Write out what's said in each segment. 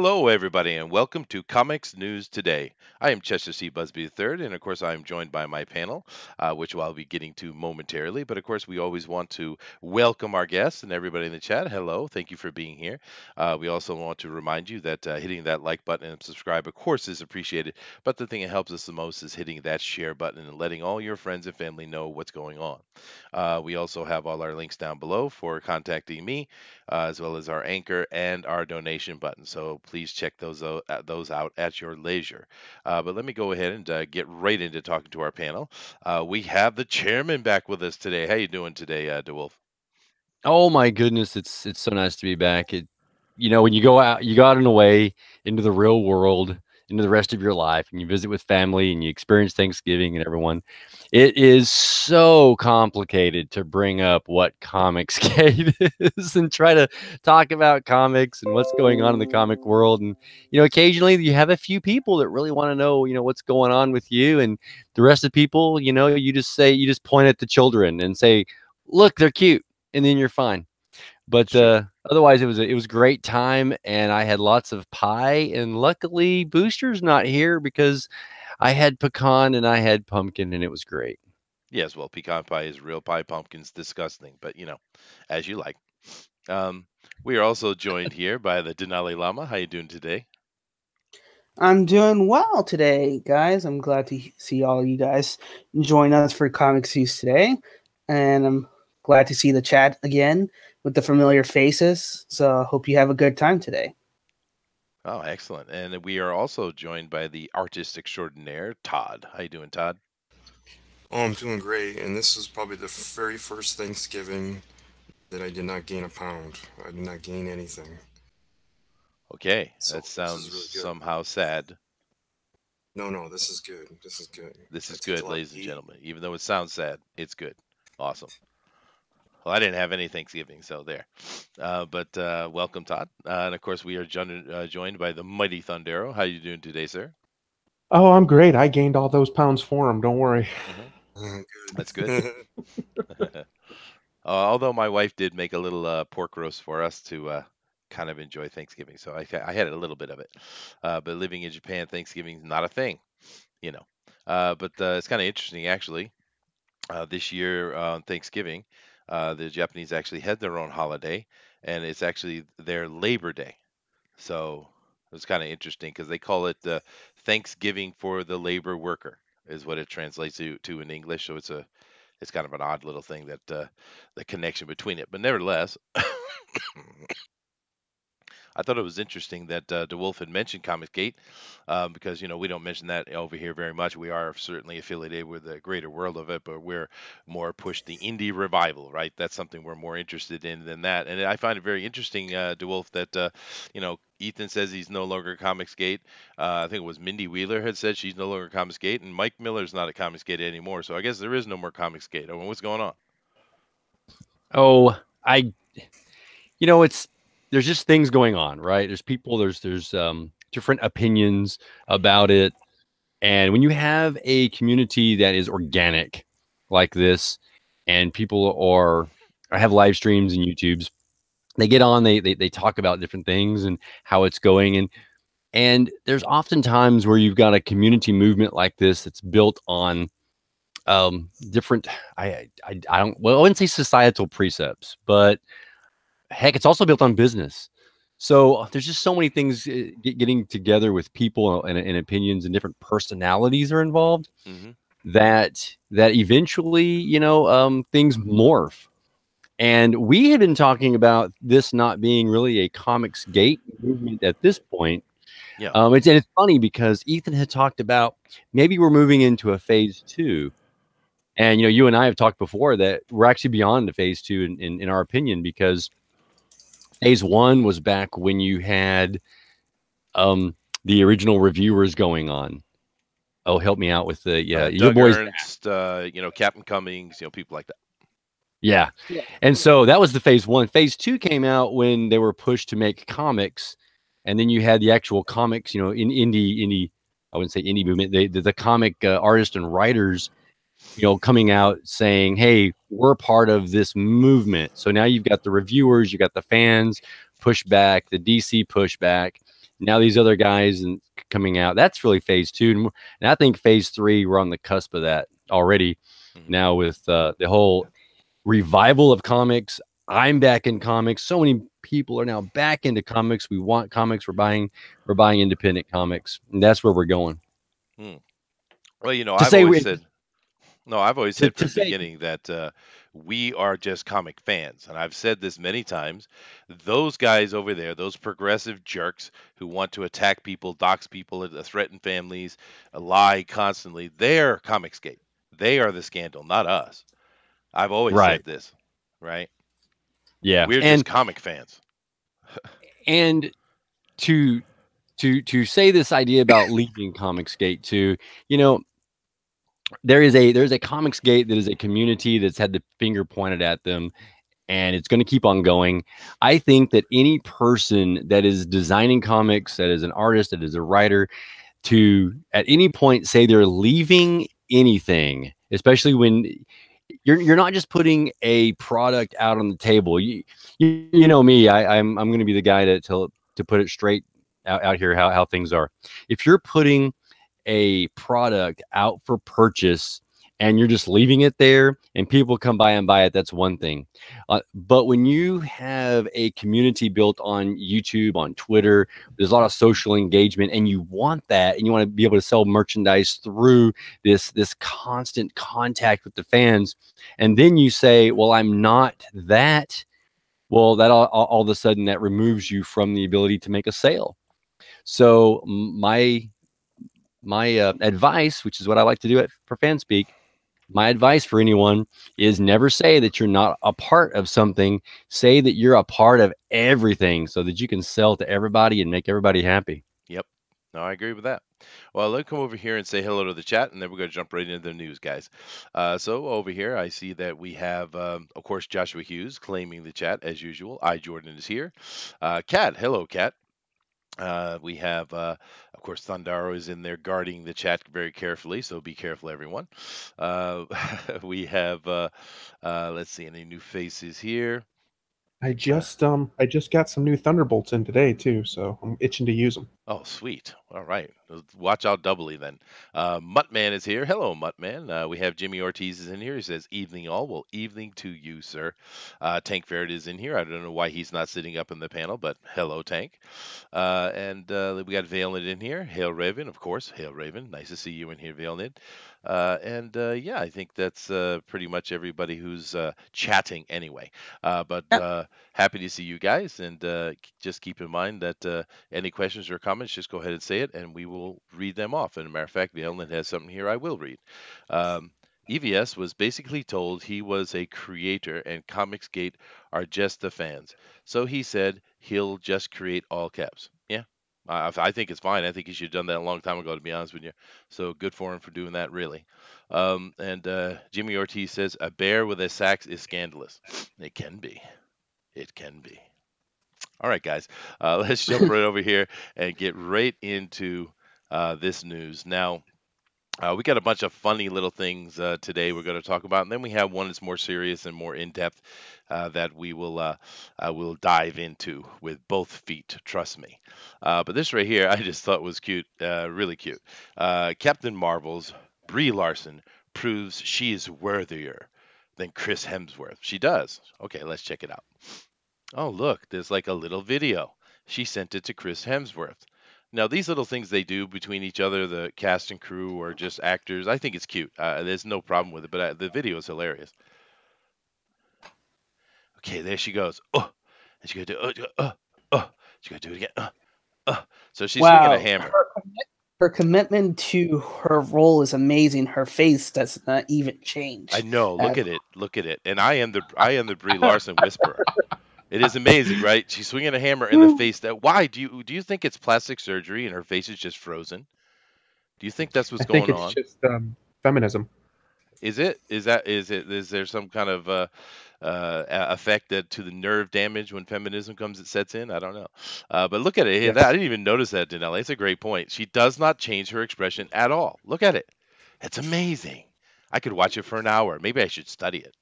Hello, everybody, and welcome to Comics News Today. I am Chester C. Busby III, and of course, I am joined by my panel, which I'll be getting to momentarily. But of course, we always want to welcome our guests and everybody in the chat. Hello, thank you for being here. We also want to remind you that hitting that like button and subscribe, of course, is appreciated. But the thing that helps us the most is hitting that share button and letting all your friends and family know what's going on. We also have all our links down below for contacting me as well as our anchor and our donation button. So please check those out at your leisure. But let me go ahead and get right into talking to our panel. We have the chairman back with us today. How you doing today, DeWolf? Oh my goodness, it's so nice to be back. When you go out and away into the real world, into the rest of your life, and you visit with family and you experience Thanksgiving and everyone, it is so complicated to bring up what Comicsgate is and try to talk about comics and what's going on in the comic world. And occasionally you have a few people that really want to know, what's going on with you, and the rest of the people, you just point at the children and say, "Look, they're cute." And then you're fine. But otherwise, it was a great time, and I had lots of pie. And luckily, Booster's not here because I had pecan and I had pumpkin, and it was great. Yes, well, pecan pie is real pie. Pumpkin's disgusting, but as you like. Um, we are also joined here by the Denali Lama. How you doing today? I'm doing well today, guys. I'm glad to see all you guys join us for Comics News today. And I'm glad to see the chat again with the familiar faces. So I hope you have a good time today. Oh, excellent. And we are also joined by the artist extraordinaire, Todd. How you doing, Todd? Oh, I'm doing great. And this was probably the very first Thanksgiving that I did not gain a pound. I did not gain anything. Okay, So that sounds really somehow sad. No, this is good. This is good. This is good, ladies and gentlemen. Even though it sounds sad, it's good. Awesome. Well, I didn't have any Thanksgiving, so there. But welcome, Todd. And of course, we are joined by the mighty Thundero. How you doing today, sir? Oh, I'm great. I gained all those pounds for him. Don't worry. Good. That's good. Although my wife did make a little pork roast for us to kind of enjoy Thanksgiving, so I had a little bit of it. But living in Japan, Thanksgiving is not a thing, you know. But it's kind of interesting, actually. This year on Thanksgiving, the Japanese actually had their own holiday, and it's actually their Labor Day. So it's kind of interesting because they call it Thanksgiving for the labor worker, is what it translates to in English. So it's kind of an odd little thing that the connection between it. But nevertheless, I thought it was interesting that DeWolf had mentioned Comicsgate because, we don't mention that over here very much. We are certainly affiliated with the greater world of it, but we're more pushed the indie revival, right? That's something we're more interested in than that. And I find it very interesting, DeWolf, that, Ethan says he's no longer Comicsgate. I think it was Mindy Wheeler had said she's no longer Comicsgate, and Mike Miller's not at Comicsgate anymore. So I guess there is no more Comicsgate. I mean, what's going on? Oh, there's just things going on, right? There's people, there's different opinions about it. And when you have a community that is organic like this, and people have live streams and YouTubes, they get on, they talk about different things and how it's going. And there's often times where you've got a community movement like this that's built on different, I wouldn't say societal precepts, but heck, it's also built on business. So there's just so many things getting together with people and opinions, and different personalities are involved. That eventually, things morph. And we had been talking about this not being really a Comicsgate movement at this point. Yeah. It's funny because Ethan had talked about maybe we're moving into a phase 2. And, you and I have talked before that we're actually beyond the phase 2 in our opinion, because phase 1 was back when you had the original reviewers going on. Oh, help me out with the Doug Ernst, Captain Cummings, people like that. Yeah. And so that was the phase 1. Phase 2 came out when they were pushed to make comics, and then you had the actual comics, in indie, I wouldn't say indie movement, the comic artists and writers, coming out saying, hey, we're part of this movement. So now you've got the reviewers, you got the fans pushback, the DC pushback. now these other guys and coming out. That's really phase 2, and I think phase 3 we're on the cusp of that already. Now with the whole revival of comics. I'm back in comics. So many people are now back into comics. We want comics. We're buying independent comics, and that's where we're going. Well, you know, To I've say always we- said, no, I've always said to from the say- beginning that we are just comic fans, and I've said this many times. Those guys over there, those progressive jerks who want to attack people, dox people, threaten families, lie constantly, they're Comicsgate. They are the scandal, not us. I've always Right. said this, right? Yeah, We're just comic fans. And to say this idea about leaving Comicsgate too, you know, there's a Comicsgate that is a community that's had the finger pointed at them, and it's going to keep on going. I think that any person that is designing comics, that is an artist, that is a writer, to at any point say they're leaving anything, especially when you're not just putting a product out on the table. You know me, I'm going to be the guy to put it straight out here how things are. If you're putting a product out for purchase and you're just leaving it there and people come by and buy it, that's one thing. But when you have a community built on YouTube, on Twitter, there's a lot of social engagement, and you want that, and you want to be able to sell merchandise through this constant contact with the fans, and then you say, well, I'm not that. Well, that all of a sudden that removes you from the ability to make a sale. So my advice, which is what I like to do for Fanspeak, my advice for anyone is never say that you're not a part of something. Say that you're a part of everything so that you can sell to everybody and make everybody happy. Yep. No, I agree with that. Well, let's come over here and say hello to the chat, and then we're going to jump right into the news, guys. So over here, I see that we have, of course, Joshua Hughes claiming the chat as usual. Jordan is here. Kat, hello, Kat. We have, of course, Thundaro is in there guarding the chat very carefully, so be careful, everyone. We have, let's see, any new faces here. I just got some new Thunderbolts in today too, so I'm itching to use them. Oh, sweet. All right. Watch out doubly then. Muttman is here. Hello, Muttman. We have Jimmy Ortiz is in here. He says, evening all. Well, evening to you, sir. Tank Ferret is in here. I don't know why he's not sitting up in the panel, but hello, Tank. And we got Valenid in here. Hail Raven, of course. Hail Raven. Nice to see you in here, Valenid. Yeah, I think that's pretty much everybody who's chatting anyway. But happy to see you guys, and just keep in mind that any questions or comments, just go ahead and say it, and we will read them off. And as a matter of fact, Valenid has something here I will read. EVS was basically told he was a creator and Comicsgate are just the fans. So he said he'll just create all caps. Yeah. I think it's fine. I think he should have done that a long time ago, to be honest with you. So good for him for doing that, really. And Jimmy Ortiz says, a bear with a sax is scandalous. It can be. It can be. All right, guys. Let's jump right over here and get right into this news. Now, we got a bunch of funny little things today we're going to talk about, and then we have one that's more serious and more in-depth that we will dive into with both feet, trust me. But this right here I just thought was cute, really cute. Captain Marvel's Brie Larson proves she is worthier than Chris Hemsworth. She does. Okay, let's check it out. Oh, look, there's like a little video. She sent it to Chris Hemsworth. Now, these little things they do between each other, the cast and crew or just actors, I think it's cute. There's no problem with it, but the video is hilarious. Okay, there she goes. Oh, and she's going to do she's going to do it again. So she's swinging a hammer. Her commitment to her role is amazing. Her face does not even change. I know. Look at it. Look at it. And I am the Brie Larson whisperer. It is amazing, right? She's swinging a hammer in the face. Why do you think it's plastic surgery and her face is just frozen? Do you think that's what's going on? I think it's just feminism. Is it? Is there some kind of effect to the nerve damage when feminism it sets in? I don't know. But look at it. Yes. I didn't even notice that, Denali. It's a great point. She does not change her expression at all. Look at it. It's amazing. I could watch it for an hour. Maybe I should study it.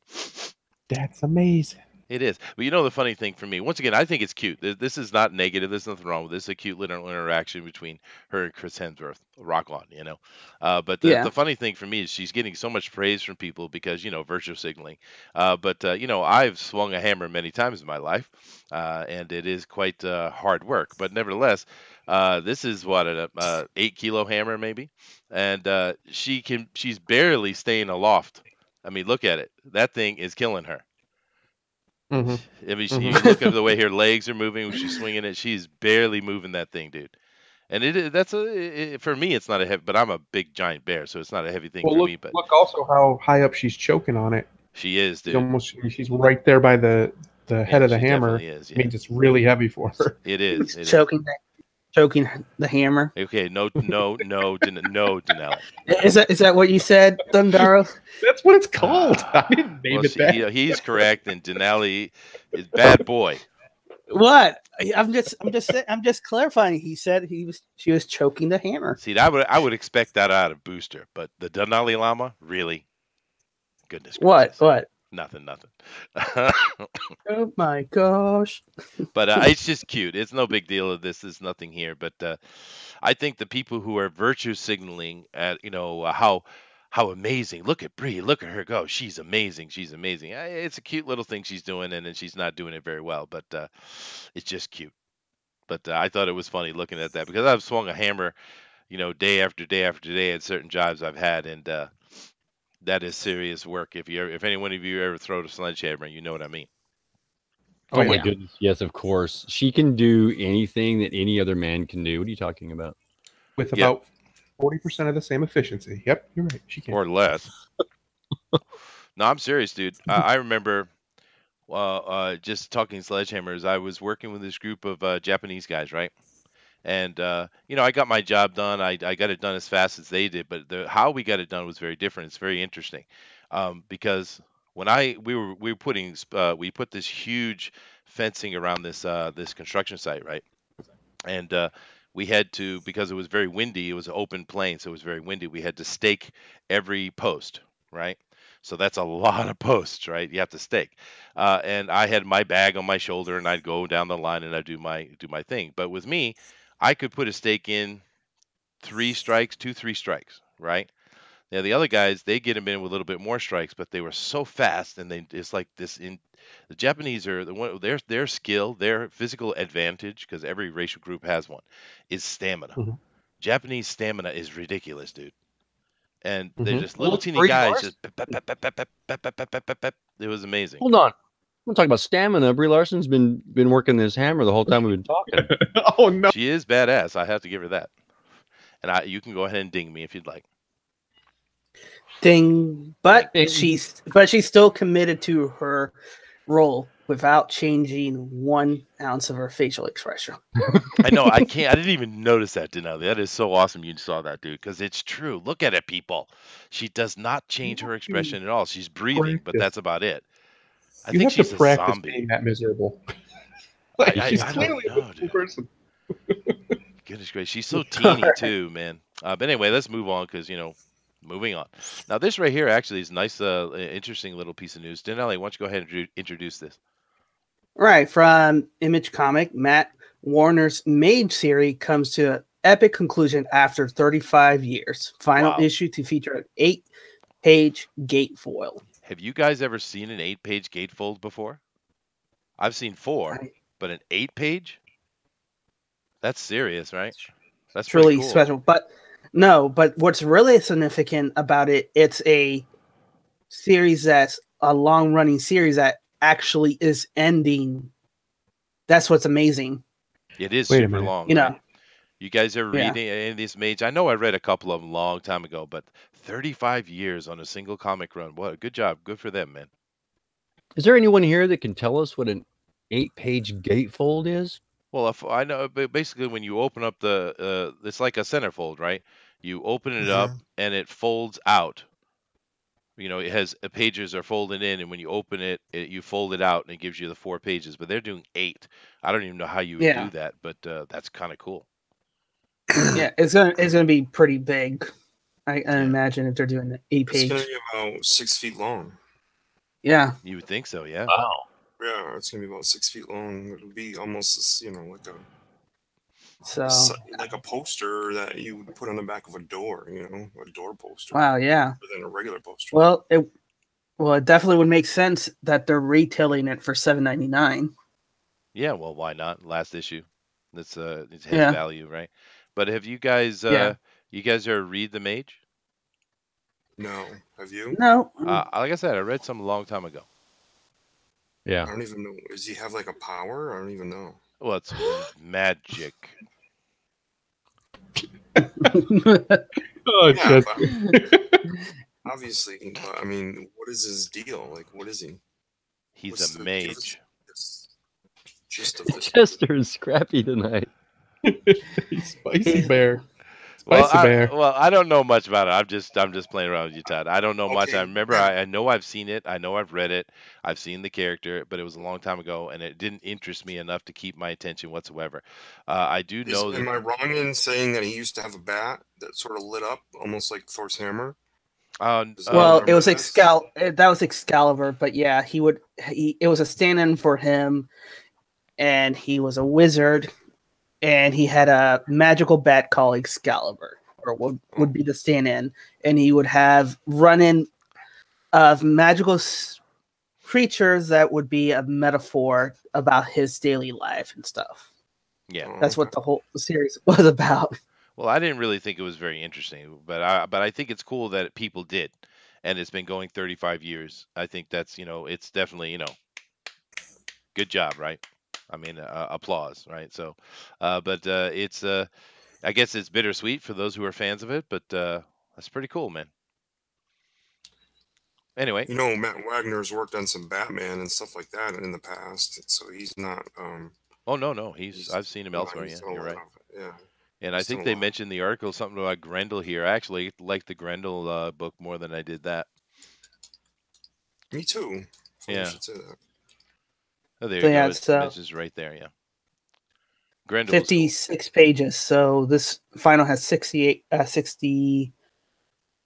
That's amazing. It is. But you know the funny thing for me, once again, I think it's cute. This is not negative. There's nothing wrong with this. It's a cute little interaction between her and Chris Hemsworth. Rock on, you know. But Yeah. the funny thing for me is she's getting so much praise from people because, you know, virtue signaling. But you know, I've swung a hammer many times in my life, and it is quite hard work. But nevertheless, this is what, an 8 kilo hammer maybe, and she's barely staying aloft. I mean, look at it. That thing is killing her. Hmm. I mean, Mhm. you look at the way her legs are moving when she's swinging it. She's barely moving that thing, dude. And for me, it's not a heavy, but I'm a big giant bear, so it's not a heavy thing Well, for look, me. But look also how high up she's choking on it. she is, dude. She's right there by the head of the she hammer. definitely is. Yeah. Means it's really heavy for her. It is. It is. choking the hammer. Okay, no, Denali. Is that what you said, Thundaro? That's what it's called. I didn't name Well, it that. he's correct, and Denali is bad boy. What? I'm just clarifying. He said she was choking the hammer. See, I would expect that out of Booster, but the Denali Llama, really? Goodness gracious. What? Nothing. Oh my gosh. But it's just cute. It's no big deal. There's nothing here. But I think the people who are virtue signaling at, you know, how amazing. Look at Brie. Look at her go. She's amazing. She's amazing. It's a cute little thing she's doing, and then she's not doing it very well. But it's just cute. But I thought it was funny looking at that because I've swung a hammer, you know, day after day after day at certain jobs I've had, and that is serious work. If any one of you ever throw a sledgehammer, you know what I mean. Oh my yeah. goodness. Yes, of course. She can do anything that any other man can do. What are you talking about? With Yeah. about 40% of the same efficiency. Yep, you're right. She can. Or less. No, I'm serious, dude. I remember just talking sledgehammers. I was working with this group of Japanese guys, right? And you know, I got my job done. I got it done as fast as they did, but how we got it done was very different. It's very interesting because when we put this huge fencing around this construction site, right? And we had to, because it was very windy. It was an open plain, so it was very windy. We had to stake every post, right? So that's a lot of posts, right? You have to stake. And I had my bag on my shoulder, and I'd go down the line and I'd do my thing. But with me, I could put a stake in 3 strikes, 3 strikes, right? Now the other guys, they get them in with a little bit more strikes, but they were so fast, and it's like this. The Japanese are their skill, their physical advantage, because every racial group has one, is stamina. Mhm. Japanese stamina is ridiculous, dude. And they're Mhm. just little Well, teeny Brie guys. Larson- Just pep, pep, pep, pep, pep, pep, pep, pep, pep, pep, pep. It was amazing. Hold on. I'm talking about stamina. Brie Larson's been working this hammer the whole time we've been talking. Oh no! She is badass. I have to give her that. And you can go ahead and ding me if you'd like. Ding. But Ding. she's still committed to her role without changing 1 ounce of her facial expression. I know. I didn't even notice that, Denali. That is so awesome you saw that, dude, because it's true. Look at it, people. She does not change her expression at all. She's breathing, but Practice. that's about it. I You think have to she's a practice zombie. being that miserable. I She's don't clearly know, a cool dude. person. Goodness gracious, she's so teeny too, man. But anyway, let's move on because, you know, moving on. Now, this right here actually is a nice, interesting little piece of news. Denali, why don't you go ahead and introduce this? Right, from Image Comic, Matt Warner's Mage series comes to an epic conclusion after 35 years. Final Wow. issue to feature an 8-page gatefoil. Have you guys ever seen an 8-page gatefold before? I've seen 4, Right. but an 8-page? That's serious, right? That's It's really pretty cool. special. But what's really significant about it, it's a series that's a long-running series that actually is ending. That's what's amazing. It is Wait a super minute. long. You know, right? You guys ever Yeah. read any of these mages? I know I read a couple of them a long time ago, but 35 years on a single comic run. What good job. Good for them, man. Is there anyone here that can tell us what an 8-page gatefold is? Well, if I know, but basically when you open up it's like a centerfold, right? You open it up and it folds out. You know, it has pages are folded in, and when you open it, you fold it out, and it gives you the 4 pages. But they're doing 8. I don't even know how you would Yeah. do that, but that's kind of cool. yeah, it's gonna be pretty big. I imagine if they're doing the It's 8-page. going to be about 6 feet long. Yeah, You would think so, yeah. Wow. Yeah, it's gonna be about 6 feet long. It'll be almost, like So like a poster that you would put on the back of a door. A door poster, wow, yeah. rather than a regular poster. Well, it definitely would make sense that they're retailing it for $7.99. Yeah, well, why not? Last issue. It has Yeah. value, right? But have you guys Yeah. you guys ever read The Mage? No, have you? No. Like I said, I read some a long time ago. I Yeah. don't even know. Does he have like a power? I don't even know. Well, it's magic. Oh, Yeah, just but obviously, but I mean, what is his deal? Like, what is he? He's What's a the mage. gist of this? Chester is scrappy tonight. Spicy bear. Well, Spicy bear. I don't know much about it. I'm just playing around with you, Todd. I don't know much. I Okay. remember I know I've seen it. I know I've read it. I've seen the character, but it was a long time ago, and it didn't interest me enough to keep my attention whatsoever. I do know Am that. I wrong in saying that he used to have a bat that sort of lit up, almost like Thor's hammer? Well, it was remember this? that was Excalibur, but yeah, it was a stand-in for him, and he was a wizard, and he had a magical bat called Excalibur, or would be the stand-in, and he would have run-in of magical creatures that would be a metaphor about his daily life and stuff. Yeah. That's what the whole series was about. Well, I didn't really think it was very interesting, but I think it's cool that people did, and it's been going 35 years. I think that's it's definitely good job, right? I mean, applause, right? So, but it's I guess it's bittersweet for those who are fans of it, but that's pretty cool, man. Anyway, Matt Wagner's worked on some Batman and stuff like that in the past, so he's not. oh no, I've seen him elsewhere. Yeah, you're right. Yeah. And I think they mentioned in the article something about Grendel here. I actually liked the Grendel book more than I did that. Me too. Yeah. Should say that. Oh, there So, you yeah, go. it's, It's just right there. Yeah. Grendel was cool. 56 pages. So this final has 60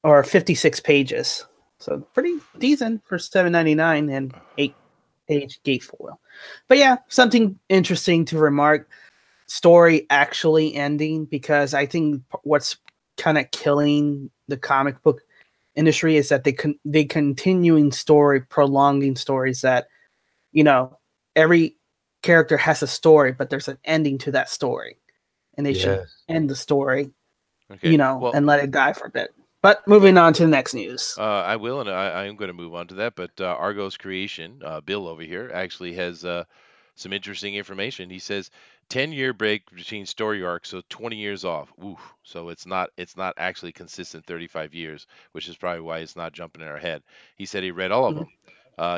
or 56 pages. So pretty decent for $7.99 and 8-page gatefoil. But yeah, something interesting to remark. Story actually ending, because I think what's kind of killing the comic book industry is that they continuing story, prolonging stories that, every character has a story, but there's an ending to that story, and they should end the story, Okay. and let it die for a bit. But moving on to the next news. I will, and I am going to move on to that. But Argos Creation, Bill over here, actually has some interesting information. He says 10-year break between story arcs, so 20 years off. Ooh, so it's not actually consistent 35 years, which is probably why it's not jumping in our head. He said he read all of them.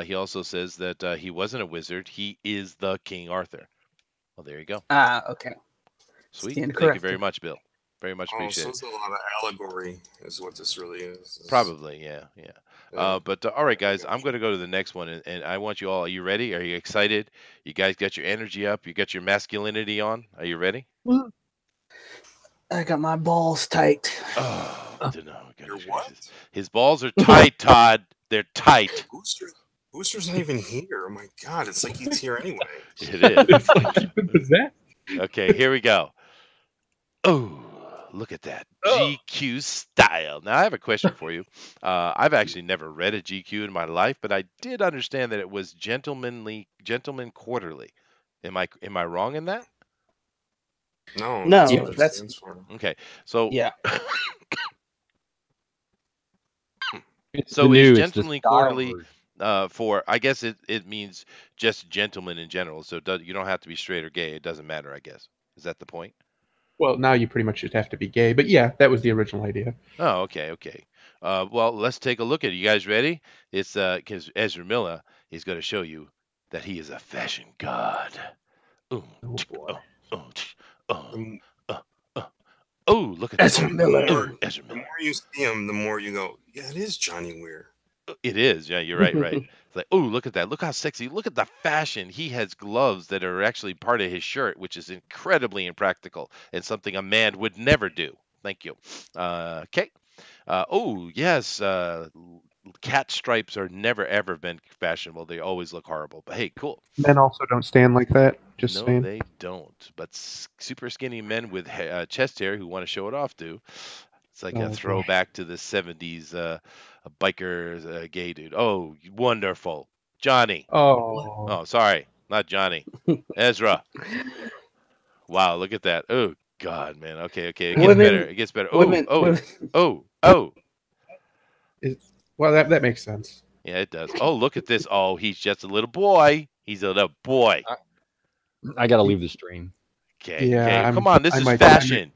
He also says that he wasn't a wizard. He is the King Arthur. Well, there you go. Okay. Sweet. Stand Thank you corrected. very much, Bill. Very much So appreciated. it's a lot of allegory, is what this really is. Probably, yeah. But all right, guys, I'm going to go to the next one, and I want you all. Are you ready? Are you excited? You guys got your energy up? You got your masculinity on? Are you ready? I got my balls tight. Oh, I don't know. Your what? His balls are tight, Todd. They're tight. Booster's not even here. Oh my God, it's like he's here anyway. It is. It's like you've been possessed. Okay, here we go. Oh, look at that GQ style. Now I have a question for you. I've actually never read a GQ in my life, but I did understand that it was Gentleman Quarterly. Am I wrong in that? No, that's okay. So yeah. So is Gentleman Quarterly for? I guess it means just gentlemen in general. So you don't have to be straight or gay. It doesn't matter. I guess is that the point? Well, now you pretty much just have to be gay. But yeah, that was the original idea. Oh, okay. Well, let's take a look at it. You guys ready? It's because Ezra Miller is going to show you that he is a fashion god. Oh boy. Oh, look at Ezra Miller. Ezra The Miller. more you see him, the more you go, yeah, it is Johnny Weir. It is. Yeah, you're right. It's like, oh, look at that. Look how sexy. Look at the fashion. He has gloves that are actually part of his shirt, which is incredibly impractical and something a man would never do. Thank you. Okay. Oh, yes. cat stripes are never ever been fashionable. They always look horrible. But hey, cool. Men also don't stand like that. Just No, saying. they don't. But super skinny men with chest hair who want to show it off do. It's like a Oh, boy. throwback to the 70s biker gay dude. Oh, wonderful. Johnny. Oh, Oh, sorry. Not Johnny. Ezra. Wow, look at that. Oh, God, man. Okay. It gets Women- better. It gets better. Oh, women- oh, women- oh. well, that makes sense. Yeah, it does. Oh, look at this. Oh, he's just a little boy. He's a little boy. I gotta leave the stream. Okay. Yeah, Okay. Come on. This I is might- fashion.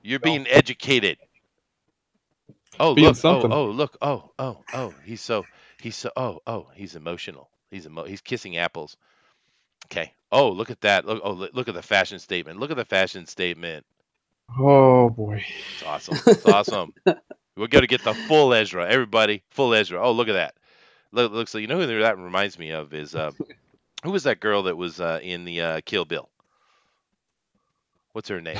You're being educated. Oh, Being look. something. Oh, look. Oh. He's emotional. He's kissing apples. Okay. Oh, look at that. Look at the fashion statement. Look at the fashion statement. Oh boy. It's awesome. It's awesome. We're gonna get the full Ezra. Everybody, full Ezra. Oh, look at that. Looks like, you know who that reminds me of is who was that girl that was in the Kill Bill? What's her name?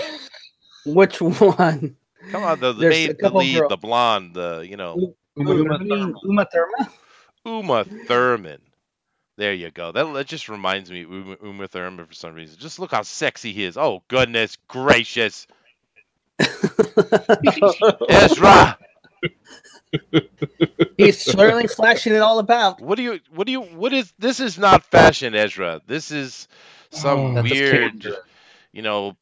Which one? Come on, the There's a main, the couple lead, girl- the blonde, the Uma Thurman? Uma Thurman. There you go. That just reminds me of Uma Thurman for some reason. Just look how sexy he is. Oh goodness gracious, Ezra. He's certainly flashing it all about. What is this? Is not fashion, Ezra. This is some Oh, that's just weird, cancer.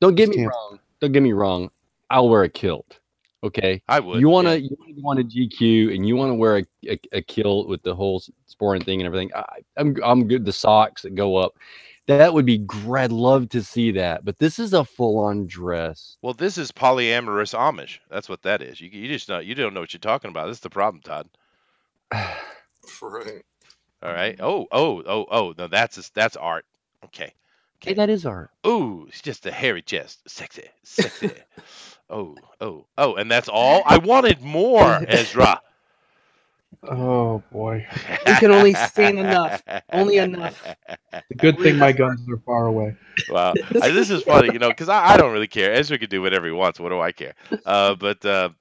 Don't get me Can't- wrong. Don't get me wrong. I'll wear a kilt. Okay. I would. You wanna yeah. you want a GQ and you want to wear a kilt with the whole sporting thing and everything. I'm good. The socks that go up. That would be great. I'd love to see that. But this is a full on dress. Well, this is polyamorous Amish. That's what that is. You just you don't know what you're talking about. This is the problem, Todd. Right. All right. Oh. No, that's art. Okay. Hey, that is art. Ooh, it's just a hairy chest. Sexy. Oh. And that's all? I wanted more, Ezra. Oh boy. We can only stand enough. Only enough. The good thing my guns are far away. Wow. This is funny, because I don't really care. Ezra can do whatever he wants. What do I care? But the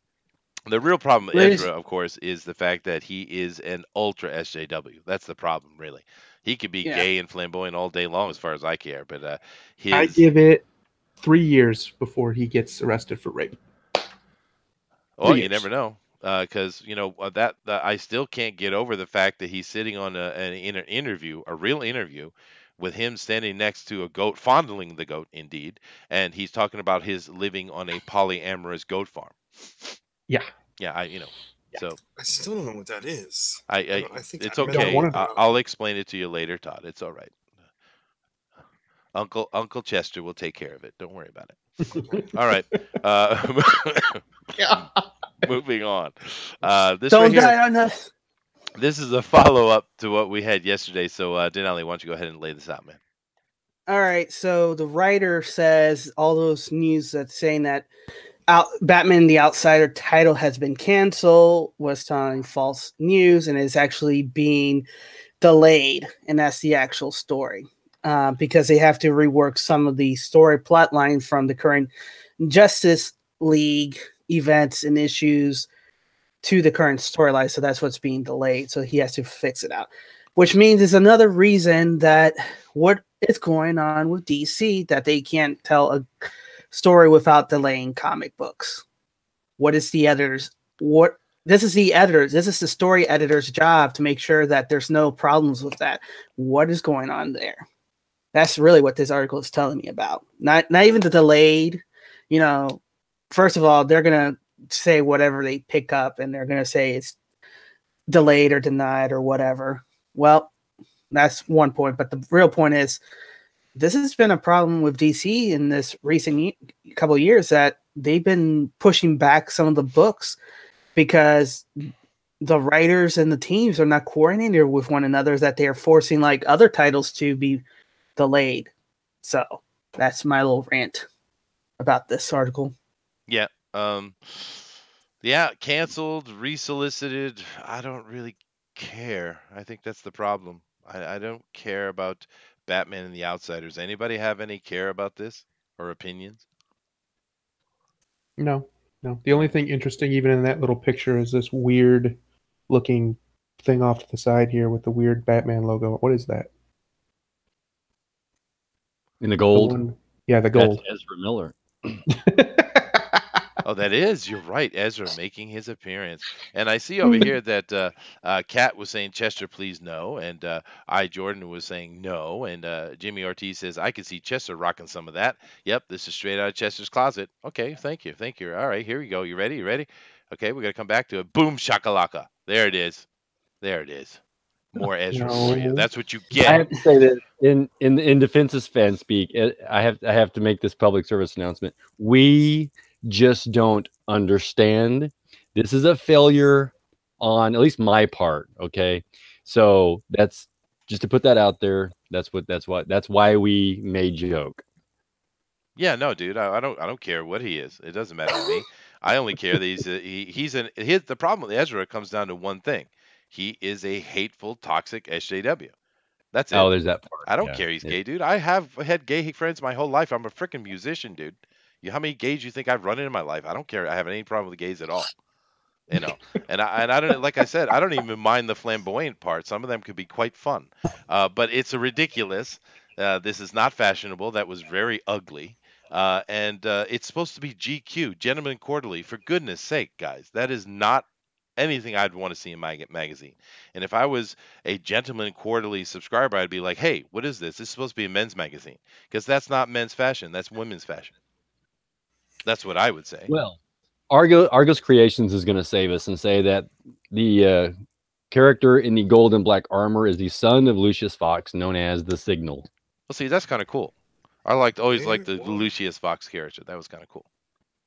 real problem with Where's- Ezra, of course, is the fact that he is an ultra SJW. That's the problem, really. He could be Yeah. gay and flamboyant all day long, as far as I care. But his I give it 3 years before he gets arrested for rape. well, 3 you years. never know, because that I still can't get over the fact that he's sitting on an interview, a real interview, with him standing next to a goat, fondling the goat, indeed, and he's talking about his living on a polyamorous goat farm. Yeah. Yeah, so I still don't know what that is. I think it's I read okay. one of them. I'll explain it to you later, Todd. It's all right. Uncle Chester will take care of it. Don't worry about it. All right. Moving on. This Don't right here, die on us. this is a follow-up to what we had yesterday. So, Denali, why don't you go ahead and lay this out, man? All right, so the writer says all those news that's saying that Batman the Outsider title has been canceled was telling false news and is actually being delayed, and that's the actual story because they have to rework some of the story plot line from the current Justice League events and issues to the current storyline, so that's what's being delayed. So he has to fix it out, which means it's another reason that what is going on with DC that they can't tell a story without delaying comic books. What is the editors? This is the story editor's job to make sure that there's no problems with that. What is going on there? That's really what this article is telling me about. Not even the delayed. First of all, they're gonna say whatever they pick up, and they're gonna say it's delayed or denied or whatever. Well, that's one point, but the real point is this has been a problem with DC in this recent couple of years that they've been pushing back some of the books because the writers and the teams are not coordinated with one another, that they are forcing like other titles to be delayed. So that's my little rant about this article. Yeah. Canceled, resolicited. I don't really care. I think that's the problem. I don't care about Batman and the Outsiders. Anybody have any care about this or opinions? No. The only thing interesting, even in that little picture, is this weird looking thing off to the side here with the weird Batman logo. What is that? In the gold. Yeah, the gold. That's Ezra Miller. Oh, that is. You're right. Ezra making his appearance. And I see over here that Kat was saying, Chester, please no. And Jordan was saying no. And Jimmy Ortiz says, I could see Chester rocking some of that. Yep, this is straight out of Chester's closet. Okay, thank you. Thank you. All right, here we go. You ready? You ready? Okay, we're going to come back to it. Boom, shakalaka. There it is. There it is. More Ezra for you. That's what you get. I have to say that in defense's fan speak, I have to make this public service announcement. We just don't understand. This is a failure on at least my part. Okay, so that's just to put that out there. That's why we made joke. Yeah, no, dude, I don't care what he is. It doesn't matter to me. I only care that the problem with Ezra comes down to one thing. He is a hateful, toxic SJW. That's it. Oh, there's that part. I don't care he's gay, dude. I have had gay friends my whole life. I'm a freaking musician, dude. How many gays you think I've run in my life? I don't care. I have any problem with gays at all. You know, and I don't, like I said, I don't even mind the flamboyant part. Some of them could be quite fun, but it's a ridiculous. This is not fashionable. That was very ugly. And it's supposed to be GQ, Gentleman Quarterly. For goodness sake, guys, that is not anything I'd want to see in my magazine. And if I was a Gentleman Quarterly subscriber, I'd be like, hey, what is this? This is supposed to be a men's magazine, because that's not men's fashion. That's women's fashion. That's what I would say. Well, Argos Creations is going to save us and say that the character in the gold and black armor is the son of Lucius Fox, known as the Signal. Well, see, that's kind of cool. I always liked the Lucius Fox character. That was kind of cool.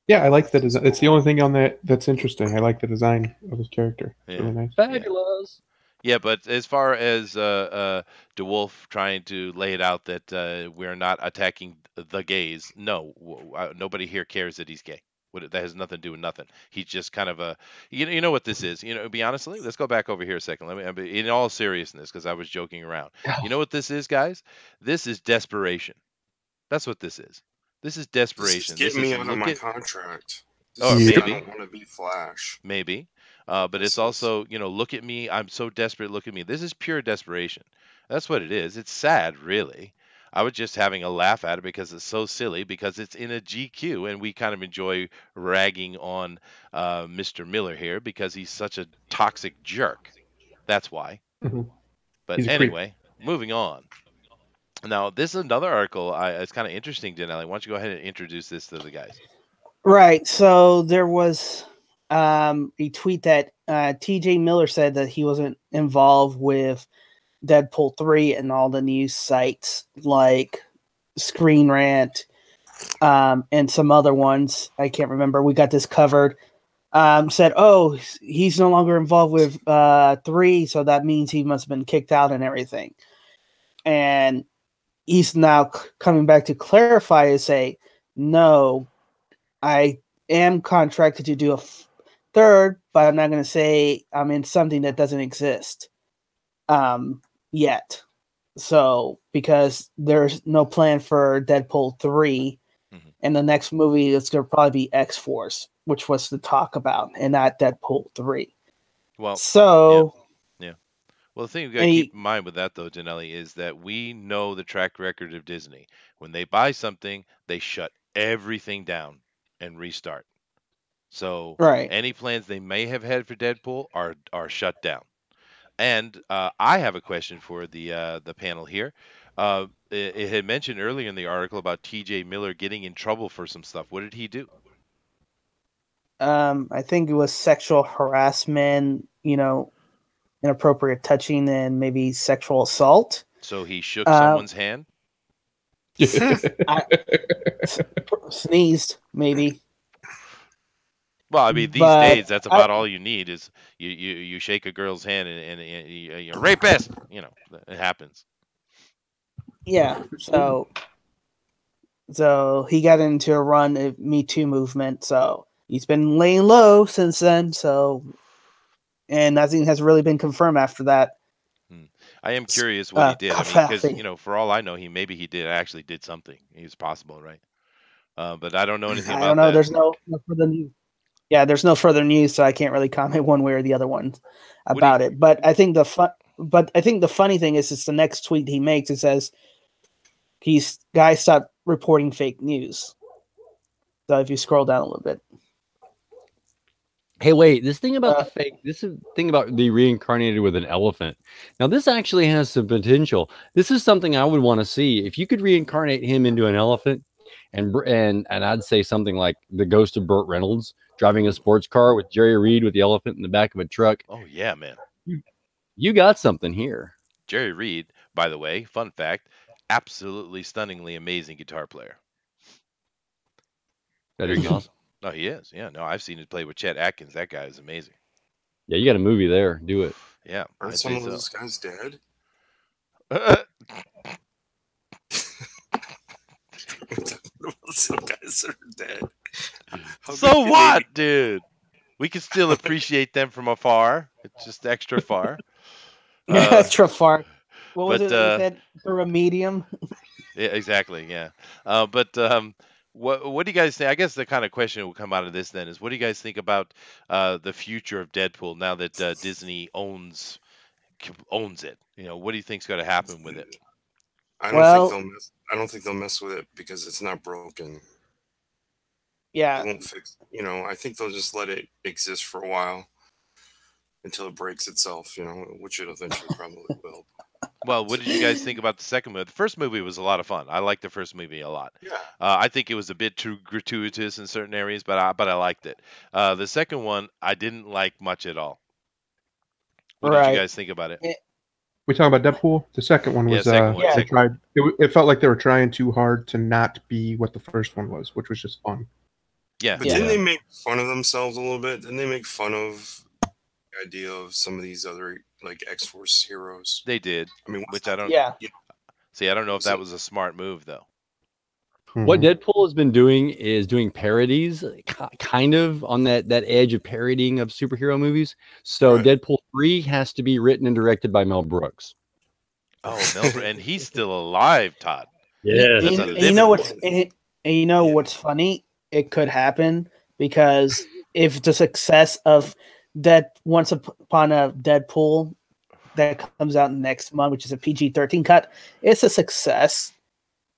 Yeah, I like the design. It's the only thing on that's interesting. I like the design of his character. It's Yeah. really nice. Fabulous. Yeah, but as far as DeWolf trying to lay it out that we're not attacking the gays, no, nobody here cares that he's gay. That has nothing to do with nothing. He's just kind of a, you know what this is. You know, be honestly, let's go back over here a second. Let me, in all seriousness, because I was joking around. You know what this is, guys? This is desperation. That's what this is. This is desperation. This is getting me out of my contract. Oh, maybe. maybe. I don't want to be Flash. Maybe. But it's also, look at me. I'm so desperate. Look at me. This is pure desperation. That's what it is. It's sad, really. I was just having a laugh at it because it's so silly, because it's in a GQ, and we kind of enjoy ragging on Mr. Miller here because he's such a toxic jerk. That's why. Mhm. But anyway, moving on. Now, this is another article. It's kind of interesting, Denali. Why don't you go ahead and introduce this to the guys? Right. So there was a tweet that TJ Miller said that he wasn't involved with Deadpool 3 and all the news sites like Screen Rant and some other ones. I can't remember. We got this covered. Said, oh, he's no longer involved with 3, so that means he must have been kicked out and everything. And he's now coming back to clarify and say, no, I am contracted to do a third, but I'm not going to say I'm in something that doesn't exist yet. So, because there's no plan for Deadpool 3, and the next movie is going to probably be X-Force, which was the talk about, and not Deadpool 3. Well, so... Yeah. Well, the thing you got to keep in mind with that, though, Denelli, is that we know the track record of Disney. When they buy something, they shut everything down and restart. So any plans they may have had for Deadpool are shut down. And I have a question for the panel here. It had mentioned earlier in the article about TJ Miller getting in trouble for some stuff. What did he do? I think it was sexual harassment, inappropriate touching, and maybe sexual assault. So he shook someone's hand? Sneezed, maybe. Well, I mean, these days, that's about all you need is you shake a girl's hand and you're a rapist. It happens. Yeah, so he got into a run of Me Too movement, so he's been laying low since then, and nothing has really been confirmed after that. I am curious what he did. I mean, because, for all I know, maybe he actually did something. It's possible, right? But I don't know anything about that. I don't know. There's no for the news. Yeah, there's no further news, so I can't really comment one way or the other one about it. But I think the funny thing is, it's the next tweet he makes. It says, guys, stop reporting fake news." So if you scroll down a little bit, Hey, wait, this thing about the fake, this is thing about the reincarnated with an elephant. Now, this actually has some potential. This is something I would want to see. If you could reincarnate him into an elephant, and I'd say something like the ghost of Burt Reynolds driving a sports car with Jerry Reed with the elephant in the back of a truck. Oh yeah, man. You got something here. Jerry Reed, by the way, fun fact, absolutely stunningly amazing guitar player. That is awesome. No, he is. Yeah, no, I've seen him play with Chet Atkins. That guy is amazing. Yeah, you got a movie there. Do it. Yeah. Aren't some of those guys dead? Some guys are dead. So what, dude? We can still appreciate them from afar. It's just extra far. extra far. What was but, it? You said for a medium. Yeah, exactly. Yeah. What do you guys think? I guess the kind of question that will come out of this then is, what do you guys think about the future of Deadpool now that Disney owns it? You know, what do you think's going to happen with it? I don't think they'll mess with it because it's not broken. Yeah. It won't fix. You know, I think they'll just let it exist for a while until it breaks itself. You know, which it eventually probably will. Well, what did you guys think about the second movie? The first movie was a lot of fun. I liked the first movie a lot. Yeah. I think it was a bit too gratuitous in certain areas, but I liked it. The second one, I didn't like much at all. What did you guys think about it? We talking about Deadpool? The second one was it felt like they were trying too hard to not be what the first one was, which was just fun. Yeah. But didn't they make fun of themselves a little bit? Didn't they make fun of the idea of some of these other like X-Force heroes? They did. I mean, which I don't. Yeah. See, I don't know if that was a smart move though. What Deadpool has been doing is doing parodies, kind of on that edge of parodying of superhero movies. So Deadpool 3 has to be written and directed by Mel Brooks. Oh, Mel Brooks, and he's still alive, Todd. Yeah. And you know what's funny? It could happen because if the success of that Once Upon a Deadpool that comes out next month, which is a PG-13 cut, it's a success.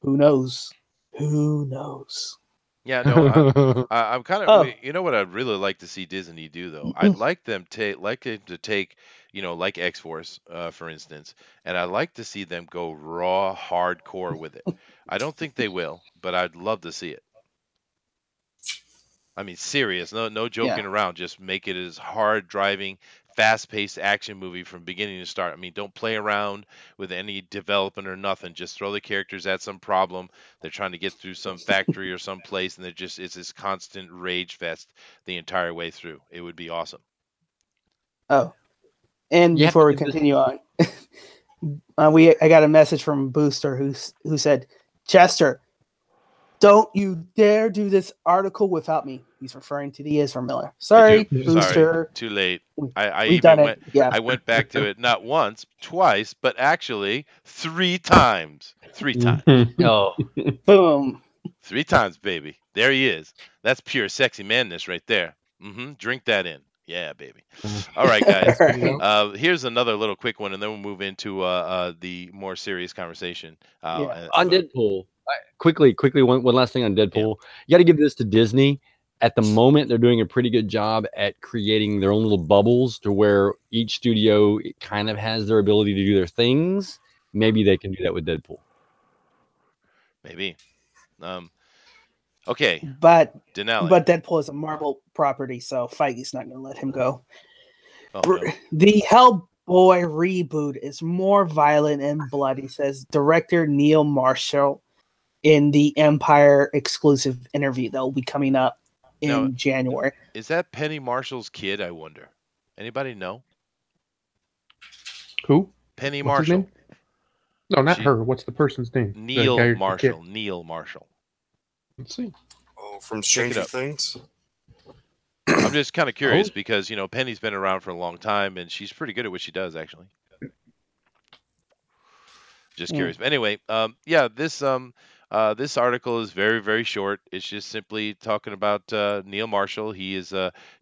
Who knows? Who knows? Yeah, no, I'm kind of. You know what I'd really like to see Disney do though? I'd like them to take, you know, like X-Force, for instance, and I'd like to see them go raw, hardcore with it. I don't think they will, but I'd love to see it. I mean, serious, no joking around. Just make it as hard driving, fast-paced action movie from beginning to start. I mean, don't play around with any development or nothing. Just throw the characters at some problem. They're trying to get through some factory or some place, and it's this constant rage fest the entire way through. It would be awesome. Oh, and before we continue on, I got a message from Booster who said, "Chester, don't you dare do this article without me." He's referring to the Ezra Miller. Sorry, Booster. Sorry, too late. I went back to it not once, twice, but actually 3 times. 3 times. Oh, boom. 3 times, baby. There he is. That's pure sexy madness right there. Drink that in. Yeah, baby. All right, guys. Here's another little quick one, and then we'll move into the more serious conversation. On Deadpool. Quickly, one last thing on Deadpool. You got to give this to Disney. At the moment, they're doing a pretty good job at creating their own little bubbles to where each studio kind of has their ability to do their things. Maybe they can do that with Deadpool. Maybe. Okay. But Denali. Deadpool is a Marvel property, so Feige's not going to let him go. Oh, no. The Hellboy reboot is more violent and bloody, says director Neil Marshall in the Empire exclusive interview that will be coming up in January. Is that Penny Marshall's kid, I wonder? Anybody know? Who? Penny What's Marshall. No, not her. What's the person's name? Neil Marshall. Neil Marshall. Let's see. Oh, from Stranger Things? I'm just kind of curious because, you know, Penny's been around for a long time and she's pretty good at what she does, actually. Just curious. But anyway, this This article is very, very short. It's just simply talking about Neil Marshall. He is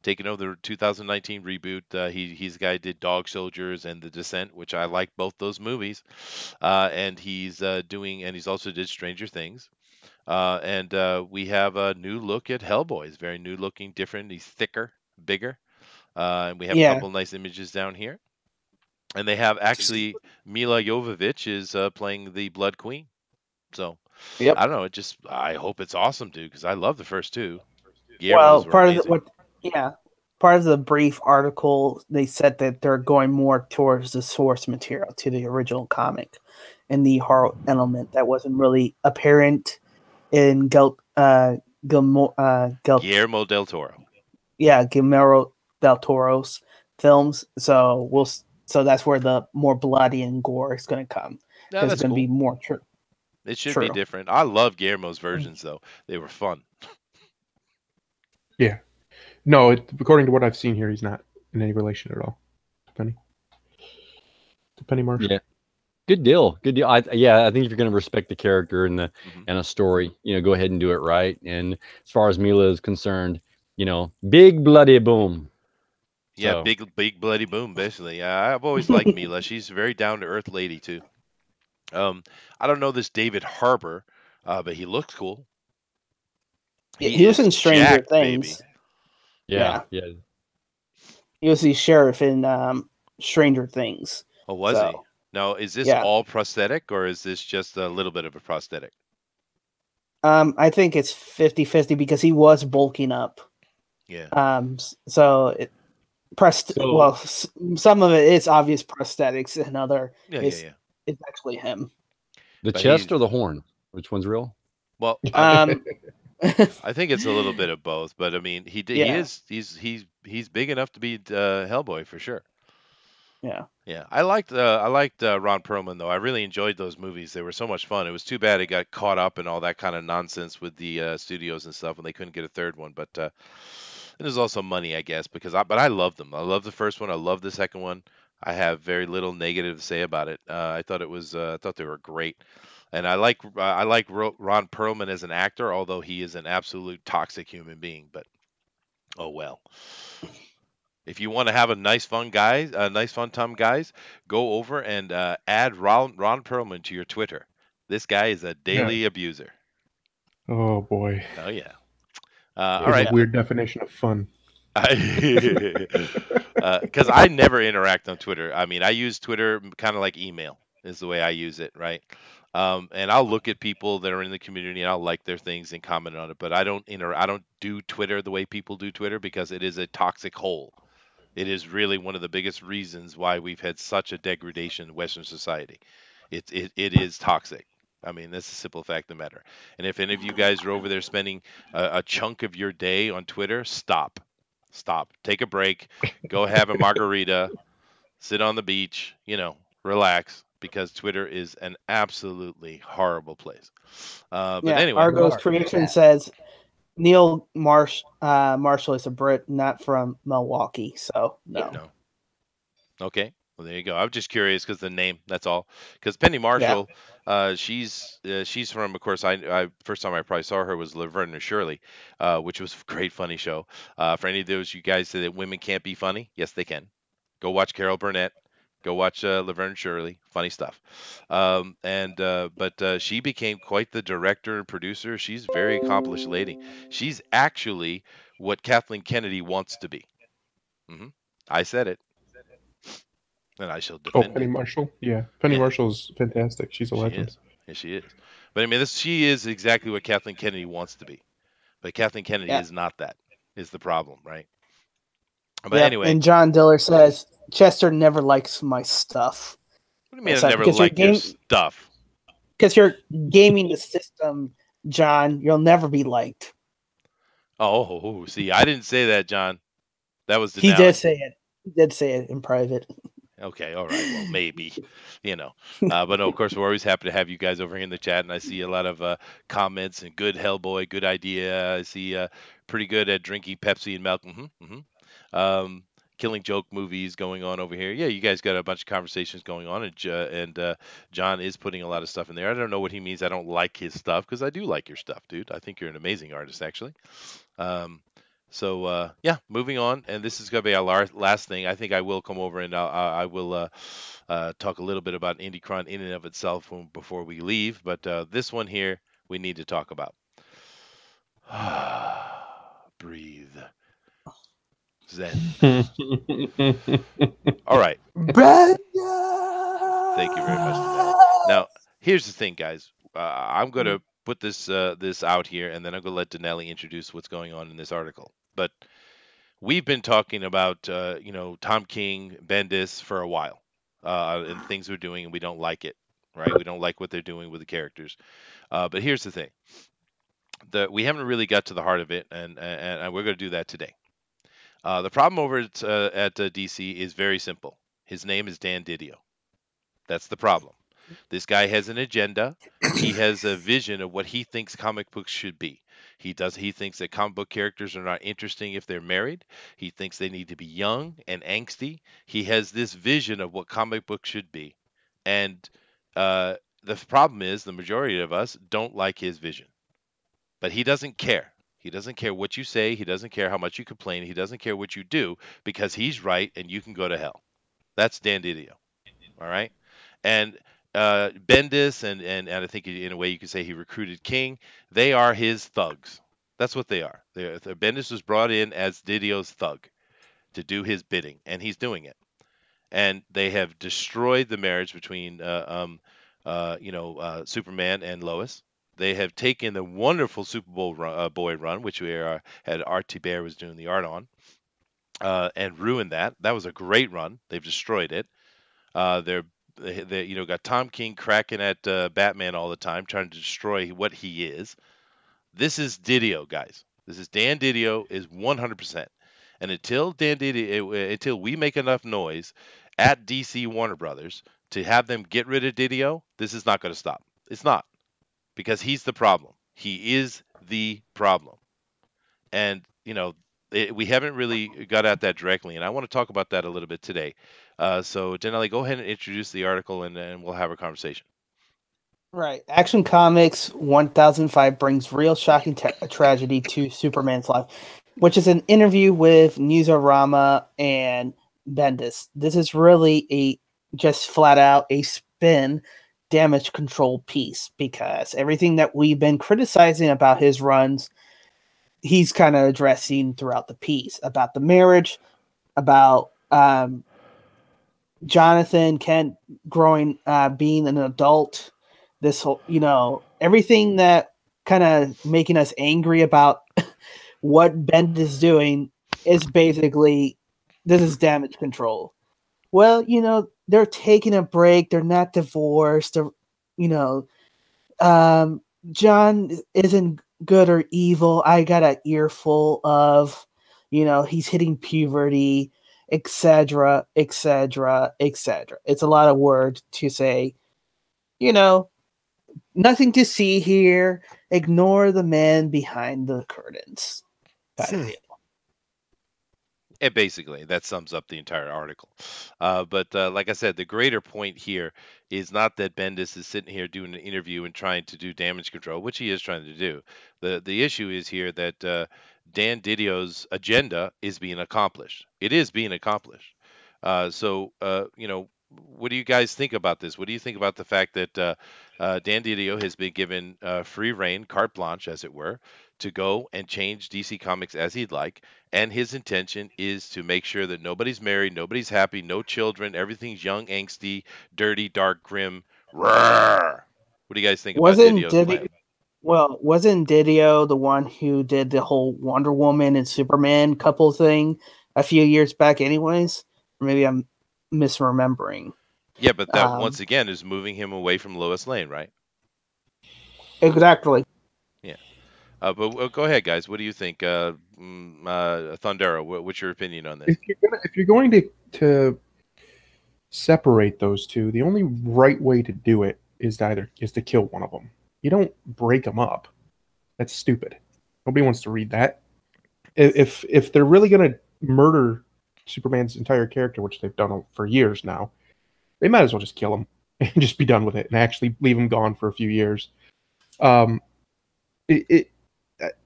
taking over the 2019 reboot. He's the guy who did Dog Soldiers and The Descent, which I like both those movies. And he's and he's also did Stranger Things. And we have a new look at Hellboy. It's very new looking, different. He's thicker, bigger. And we have a couple nice images down here. And they have actually Mila Jovovich is playing the Blood Queen. So I don't know. I hope it's awesome, dude, because I love the first two. Well, part of the brief article, they said that they're going more towards the source material to the original comic, and the horror element that wasn't really apparent in Guillermo del Toro. Yeah, Guillermo del Toro's films. So that's where the more bloody and gore is going to come. That's it's going to be more true. It should be different. I love Guillermo's versions, though. They were fun. Yeah. No, according to what I've seen here, he's not in any relation at all to Penny. To Penny Marshall. Yeah. Good deal. Good deal. I think if you're going to respect the character and the and a story, go ahead and do it right. And as far as Mila is concerned, big bloody boom. Yeah, so. big bloody boom, basically. Yeah, I've always liked Mila. She's a very down to earth lady too. I don't know this David Harbour, but he looks cool. He was in Stranger Things. Baby. Yeah. He was the sheriff in Stranger Things. Oh, was he? Now, is this all prosthetic, or is this just a little bit of a prosthetic? I think it's 50-50 because he was bulking up. Yeah. Some of it is obvious prosthetics, and other it's actually him. The chest or the horn? Which one's real? Well, I think it's a little bit of both, but I mean, he's big enough to be Hellboy for sure. Yeah. Yeah. I liked Ron Perlman though. I really enjoyed those movies. They were so much fun. It was too bad it got caught up in all that kind of nonsense with the studios and stuff, and they couldn't get a third one. But it was also money, I guess, but I love them. I love the first one. I love the second one. I have very little negative to say about it. I thought they were great. And I like Ron Perlman as an actor, although he is an absolute toxic human being. But oh well. If you want to have a nice fun time, guys, go over and add Ron Perlman to your Twitter. This guy is a daily abuser. Oh boy. Oh yeah. All right. A weird definition of fun. Because I never interact on Twitter. I mean, I use Twitter kind of like email is the way I use it, right? And I'll look at people that are in the community and I'll like their things and comment on it. But I don't do Twitter the way people do Twitter because it is a toxic hole. It is really one of the biggest reasons why we've had such a degradation in Western society. It is toxic. I mean, that's a simple fact of the matter. And if any of you guys are over there spending a chunk of your day on Twitter, stop. Take a break. Go have a margarita. Sit on the beach. Relax. Because Twitter is an absolutely horrible place. But anyway. Argo's Creation says Neil Marshall is a Brit, not from Milwaukee. So, no. Okay. Well, there you go. I'm just curious because the name, that's all. Because Penny Marshall, she's from, of course, I first time I probably saw her was Laverne and Shirley, which was a great, funny show. For any of those you guys say that women can't be funny, yes, they can. Go watch Carol Burnett. Go watch Laverne and Shirley. Funny stuff. But she became quite the director and producer. She's a very accomplished lady. She's actually what Kathleen Kennedy wants to be. I said it. And I shall defend Penny Marshall? Yeah. Penny Marshall's fantastic. She's a legend. Yes, she is. But I mean, she is exactly what Kathleen Kennedy wants to be. But Kathleen Kennedy is not that, is the problem, right? But anyway. And John Diller says, Chester never likes my stuff. What do you mean I never like your stuff? Because you're gaming the system, John. You'll never be liked. Oh, see, I didn't say that, John. That was He did say it. He did say it in private. Okay, all right, well, maybe, but no, of course, we're always happy to have you guys over here in the chat, and I see a lot of comments and good Hellboy, good idea. I see pretty good at drinking Pepsi and milk. Killing Joke movies going on over here. Yeah, you guys got a bunch of conversations going on, and John is putting a lot of stuff in there. I don't know what he means. I don't like his stuff, because I do like your stuff, dude. I think you're an amazing artist, actually. So yeah, moving on, and this is going to be our last thing. I think I will come over and I will talk a little bit about Indiecron in and of itself before we leave. But this one here we need to talk about. Breathe. Zen. All right. Thank you very much. Now, here's the thing, guys. I'm going to put this out here, and then I'm going to let Denelli introduce what's going on in this article. But we've been talking about Tom King, Bendis for a while, and things we're doing, and we don't like it, right? We don't like what they're doing with the characters. But here's the thing: we haven't really got to the heart of it, and we're going to do that today. The problem over at DC is very simple. His name is Dan Didio. That's the problem. This guy has an agenda. He has a vision of what he thinks comic books should be. He thinks that comic book characters are not interesting if they're married. He thinks they need to be young and angsty. He has this vision of what comic books should be. And the problem is the majority of us don't like his vision. But he doesn't care. He doesn't care what you say. He doesn't care how much you complain. He doesn't care what you do, because he's right and you can go to hell. That's Dan Didio. All right? And Bendis and I think in a way you could say he recruited King. They are his thugs. That's what they are. Bendis was brought in as Didio's thug to do his bidding, and he's doing it. And they have destroyed the marriage between Superman and Lois. They have taken the wonderful Super Bowl boy run, which we had Art Thibert was doing the art on, and ruined that. That was a great run. They've destroyed it. They got Tom King cracking at Batman all the time, trying to destroy what he is. This is Didio, guys. This is Dan Didio is 100%. And until we make enough noise at DC Warner Brothers to have them get rid of Didio, this is not going to stop. It's not, because he's the problem. He is the problem. And we haven't really got at that directly, and I want to talk about that a little bit today. So, Denelli, go ahead and introduce the article, and we'll have a conversation. Right. Action Comics 1005 brings real shocking tragedy to Superman's life, which is an interview with Newsarama and Bendis. This is really just flat out a spin damage control piece, because everything that we've been criticizing about his runs, he's kind of addressing throughout the piece, about the marriage, about Jonathan Kent growing, being an adult, this whole, everything that kind of making us angry about what Bendis is doing is basically, this is damage control. Well, they're taking a break. They're not divorced. John isn't good or evil. I got an earful of, he's hitting puberty, etc., etc., etc. It's a lot of words to say, nothing to see here. Ignore the man behind the curtains. And basically, that sums up the entire article. But like I said, the greater point here is not that Bendis is sitting here doing an interview and trying to do damage control, which he is trying to do. The issue is here that Dan Didio's agenda is being accomplished. It is being accomplished. So, what do you guys think about this? What do you think about the fact that Dan Didio has been given free reign, carte blanche, as it were, to go and change DC Comics as he'd like, and his intention is to make sure that nobody's married, nobody's happy, no children, everything's young, angsty, dirty, dark, grim. Roar! What do you guys think about Didio's plan? Well, wasn't Didio the one who did the whole Wonder Woman and Superman couple thing a few years back anyways? Or maybe I'm misremembering. Yeah, but that once again is moving him away from Lois Lane, right? Exactly. Yeah. But go ahead, guys. What do you think? Thundera, what's your opinion on this? If you're going to separate those two, the only right way to do it is to kill one of them. You don't break them up. That's stupid. Nobody wants to read that. If they're really going to murder Superman's entire character, which they've done for years now, they might as well just kill him and just be done with it and actually leave him gone for a few years.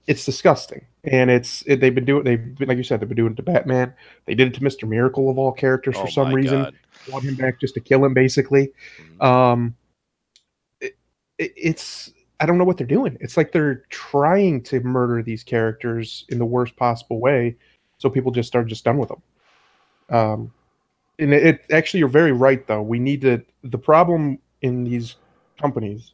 It's disgusting, and they've been like you said, they've been doing it to Batman. They did it to Mr. Miracle of all characters for some reason. God. Want him back just to kill him, basically. It's I don't know what they're doing. It's like they're trying to murder these characters in the worst possible way, so people just are just done with them. And it actually, you're very right, though. We need to. The problem in these companies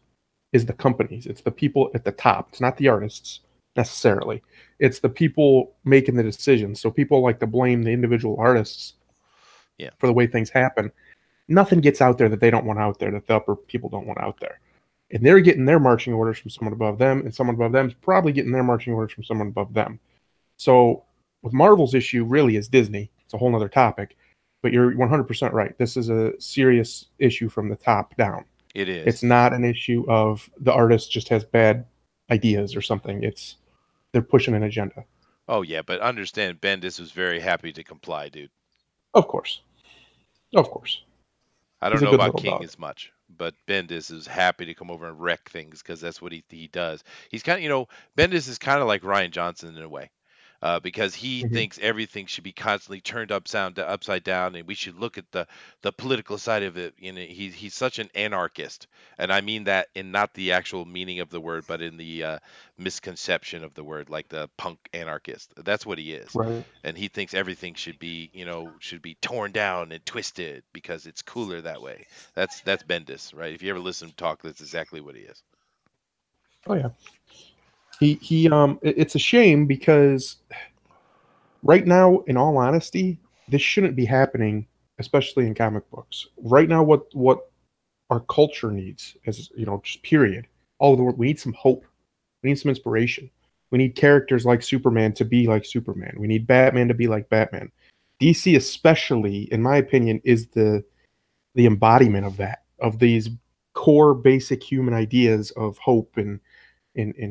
is the companies. It's the people at the top. It's not the artists necessarily. It's the people making the decisions. So people like to blame the individual artists for the way things happen. Nothing gets out there that they don't want out there, that the upper people don't want out there. And they're getting their marching orders from someone above them, and someone above them is probably getting their marching orders from someone above them. So with Marvel's issue really is Disney. It's a whole other topic. But you're 100% right. This is a serious issue from the top down. It is. It's not an issue of the artist just has bad ideas or something. They're pushing an agenda. Oh yeah, but understand, Bendis was very happy to comply, dude. Of course. I don't know about King as much, but Bendis is happy to come over and wreck things because that's what he does. He's kind of, Bendis is kind of like Rian Johnson in a way. Because he thinks everything should be constantly turned upside down, and we should look at the political side of it. He's such an anarchist, and I mean that in not the actual meaning of the word, but in the misconception of the word, like the punk anarchist. That's what he is, right. And he thinks everything should be torn down and twisted because it's cooler that way. That's Bendis, right? If you ever listen to him talk, that's exactly what he is. Oh yeah. It's a shame because right now, in all honesty, this shouldn't be happening, especially in comic books. Right now, what our culture needs is, just period, all over the world, we need some hope. We need some inspiration. We need characters like Superman to be like Superman. We need Batman to be like Batman. DC, especially, in my opinion, is the embodiment of that, of these core basic human ideas of hope and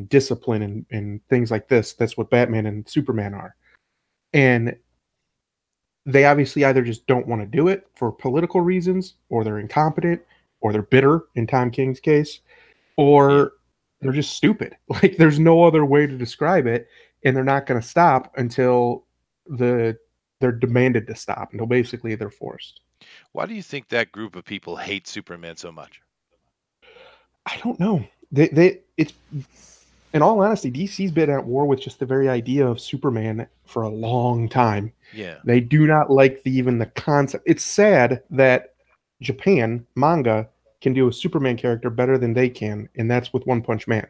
discipline and things like this. That's what Batman and Superman are. And they obviously either just don't want to do it for political reasons, or they're incompetent, or they're bitter in Tom King's case, or they're just stupid. Like, there's no other way to describe it, and they're not going to stop until they're demanded to stop, until basically they're forced. Why do you think that group of people hate Superman so much? I don't know. It's, in all honesty, DC's been at war with just the very idea of Superman for a long time. Yeah. They do not like even the concept. It's sad that Japan manga can do a Superman character better than they can, and that's with One Punch Man.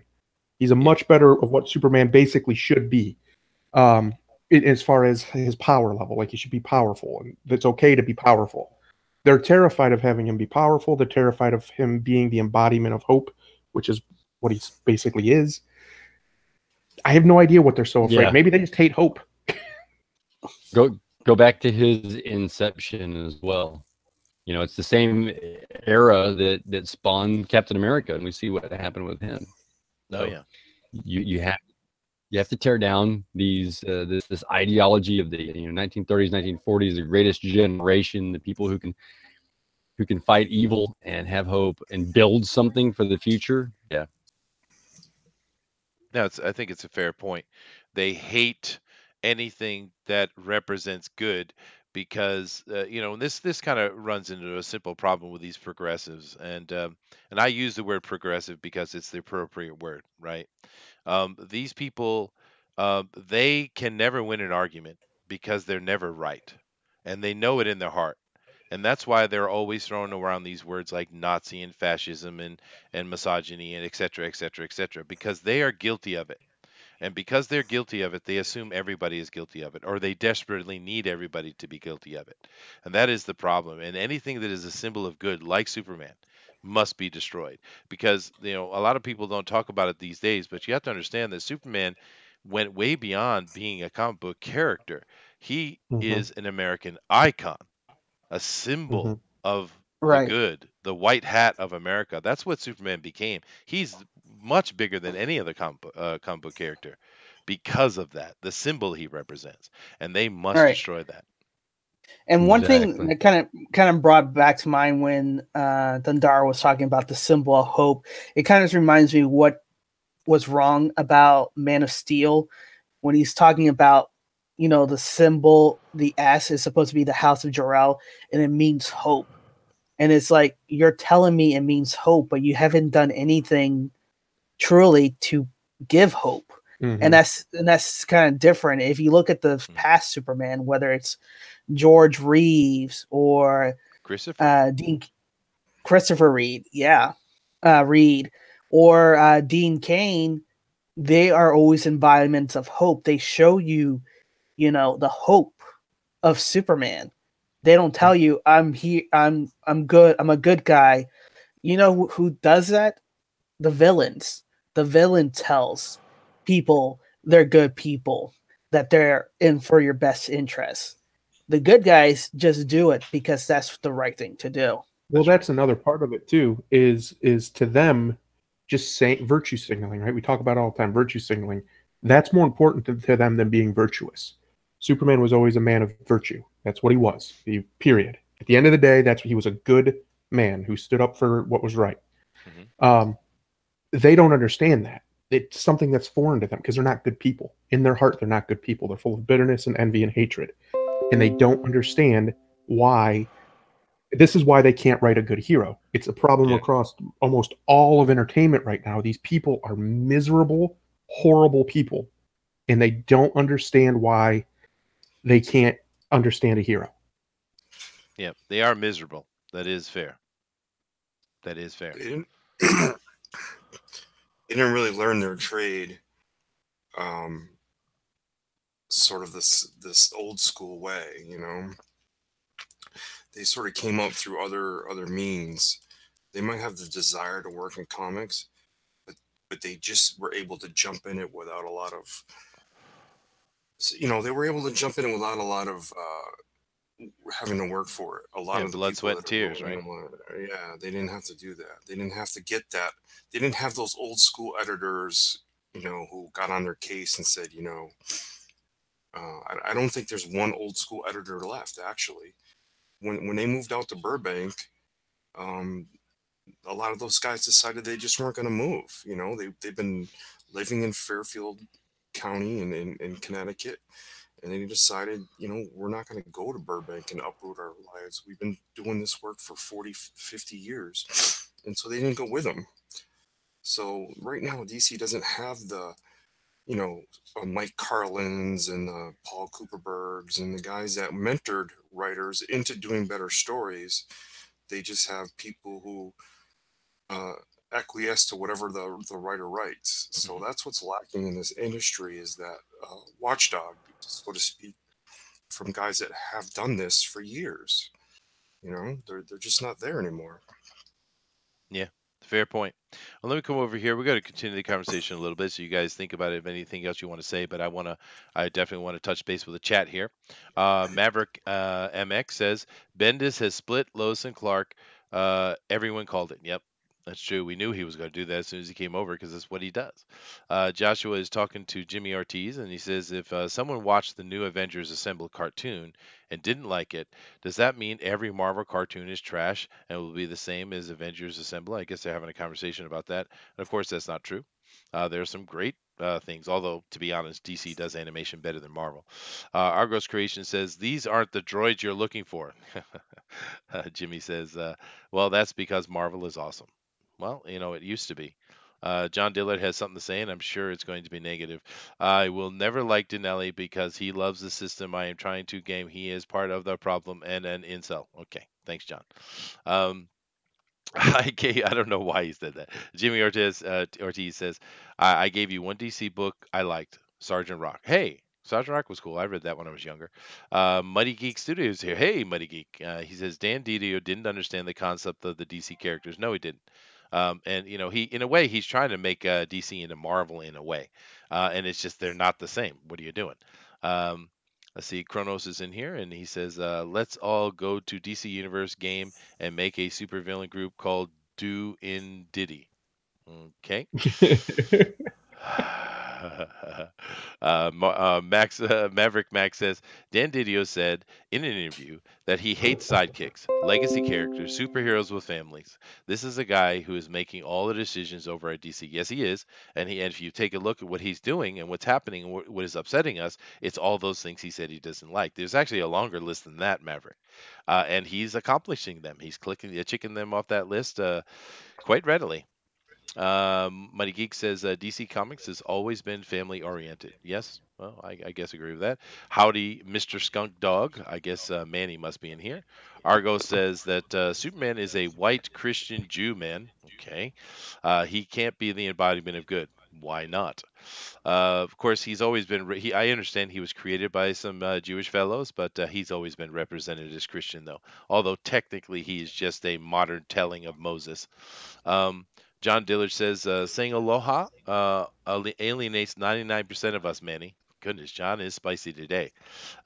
He's a much better of what Superman basically should be, as far as his power level. Like, he should be powerful, and it's okay to be powerful. They're terrified of having him be powerful. They're terrified of him being the embodiment of hope, which is what he basically is. I have no idea what they're so afraid. Yeah. Maybe they just hate hope. Go back to his Inception as well. It's the same era that spawned Captain America, and we see what happened with him. Oh yeah. You have to tear down these this ideology of the 1930s, 1940s, the greatest generation, the people who can fight evil and have hope and build something for the future. Yeah. No, I think it's a fair point. They hate anything that represents good because this kind of runs into a simple problem with these progressives, and I use the word progressive because it's the appropriate word, right? These people, they can never win an argument because they're never right, and they know it in their heart. And that's why they're always throwing around these words like Nazi and fascism and misogyny and et cetera, because they are guilty of it. And because they're guilty of it, they assume everybody is guilty of it, or they desperately need everybody to be guilty of it. And that is the problem. And anything that is a symbol of good, like Superman, must be destroyed. Because, a lot of people don't talk about it these days, but you have to understand that Superman went way beyond being a comic book character. He is an American icon. A symbol of the good, the white hat of America. That's what Superman became. He's much bigger than any other comic book character because of that, the symbol he represents. And they must destroy that. And one thing Exactly. that kind of brought back to mind when Dundar was talking about the symbol of hope, it kind of reminds me what was wrong about Man of Steel when he's talking about, you know, the symbol, the S is supposed to be the House of Jor-El, and it means hope. And it's like, you're telling me it means hope, but you haven't done anything truly to give hope. Mhm. And that's kind of different. If you look at the past Superman, whether it's George Reeves or Christopher. Christopher Reed, Reed, or Dean Cain, they are always embodiments of hope. They show you, you know, the hope of Superman. They don't tell you I'm here, I'm good, I'm a good guy. You know who does that? The villains. The villain tells people they're good people, that they're in for your best interests. The good guys just do it because that's the right thing to do. Well, that's another part of it too. Is to them just saying virtue signaling, right? We talk about it all the time, virtue signaling. That's more important to them than being virtuous. Superman was always a man of virtue. That's what he was. Period. At the end of the day, he was a good man who stood up for what was right. Mhm. They don't understand that. It's something that's foreign to them because they're not good people. In their heart, they're not good people. They're full of bitterness and envy and hatred. And they don't understand why. This is why they can't write a good hero. It's a problem Yeah. across almost all of entertainment right now. These people are miserable, horrible people, and they don't understand why they can't understand a hero. Yeah, they are miserable. That is fair. That is fair. They didn't, they didn't really learn their trade, sort of this old school way, you know. They sort of came up through other means. They might have the desire to work in comics, but they just were able to jump in it without a lot of, you know, they were able to jump in it without a lot of having to work for it. A lot Yeah, of the blood, people sweat, that and are tears, going right? in, yeah, they didn't have to do that. They didn't have to get that. They didn't have those old school editors, you know, who got on their case and said, you know, I don't think there's one old school editor left actually. When they moved out to Burbank, a lot of those guys decided they just weren't going to move. You know, they've been living in Fairfield County and in Connecticut, and they decided, you know, we're not going to go to Burbank and uproot our lives. We've been doing this work for 40, 50 years. And so they didn't go with them. So right now, DC doesn't have the, you know, Mike Carlins and the Paul Cooperbergs and the guys that mentored writers into doing better stories. They just have people who acquiesce to whatever the writer writes. So that's what's lacking in this industry, is that watchdog, so to speak, from guys that have done this for years. You know, they're just not there anymore. Yeah, fair point. Well, let me come over here. We're going to continue the conversation a little bit, so you guys think about it. If anything else you want to say, but I definitely want to touch base with the chat here. Maverick MX says Bendis has split Lois and Clark. Everyone called it. Yep. That's true. We knew he was going to do that as soon as he came over because that's what he does. Joshua is talking to Jimmy Ortiz, and he says if someone watched the new Avengers Assemble cartoon and didn't like it, does that mean every Marvel cartoon is trash and will be the same as Avengers Assemble? I guess they're having a conversation about that. And of course, that's not true. There are some great things, although, to be honest, DC does animation better than Marvel. Argos Creation says, these aren't the droids you're looking for. Jimmy says, well, that's because Marvel is awesome. Well, you know, it used to be. John Dillard has something to say, and I'm sure it's going to be negative. I will never like Dinelli because he loves the system I am trying to game. He is part of the problem and an incel. Okay, thanks, John. I don't know why he said that. Jimmy Ortiz says, I gave you one DC book I liked, Sergeant Rock. Hey, Sergeant Rock was cool. I read that when I was younger. Muddy Geek Studios here. Hey, Muddy Geek. He says Dan Didio didn't understand the concept of the DC characters. No, he didn't. And you know, in a way, he's trying to make DC into Marvel in a way, and it's just they're not the same. What are you doing? Let's see, Kronos is in here, and he says, "Let's all go to DC Universe game and make a supervillain group called Do in Diddy." Okay. Maverick Max says Dan Didio said in an interview that he hates sidekicks, legacy characters, superheroes with families. This is a guy who is making all the decisions over at DC. Yes, he is, and if you take a look at what he's doing and what's happening and what is upsetting us, it's all those things he said he doesn't like. There's actually a longer list than that, Maverick, and he's accomplishing them. He's checking them off that list quite readily. Mighty Geek says DC Comics has always been family oriented. Yes, well, I guess agree with that. Howdy, Mr. Skunk Dog. I guess Manny must be in here. Argo says that Superman is a white Christian Jew man. Okay, he can't be the embodiment of good. Why not? Of course, he's always been. I understand he was created by some Jewish fellows, but he's always been represented as Christian, though. Although technically, he is just a modern telling of Moses. John Dillard says, saying aloha alienates 99% of us, Manny. Goodness, John is spicy today.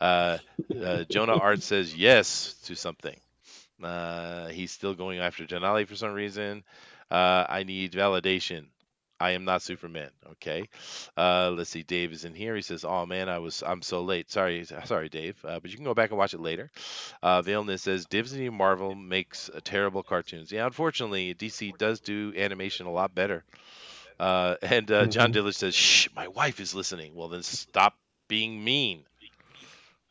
Jonah Art says yes to something. He's still going after Janali for some reason. I need validation. I am not Superman. Okay. Let's see. Dave is in here. He says, "Oh man, I'm so late. Sorry, Dave. But you can go back and watch it later." Vailness says, "Disney and Marvel makes terrible cartoons." Yeah, unfortunately, DC does do animation a lot better. And John Dillard says, "Shh, my wife is listening." Well, then stop being mean.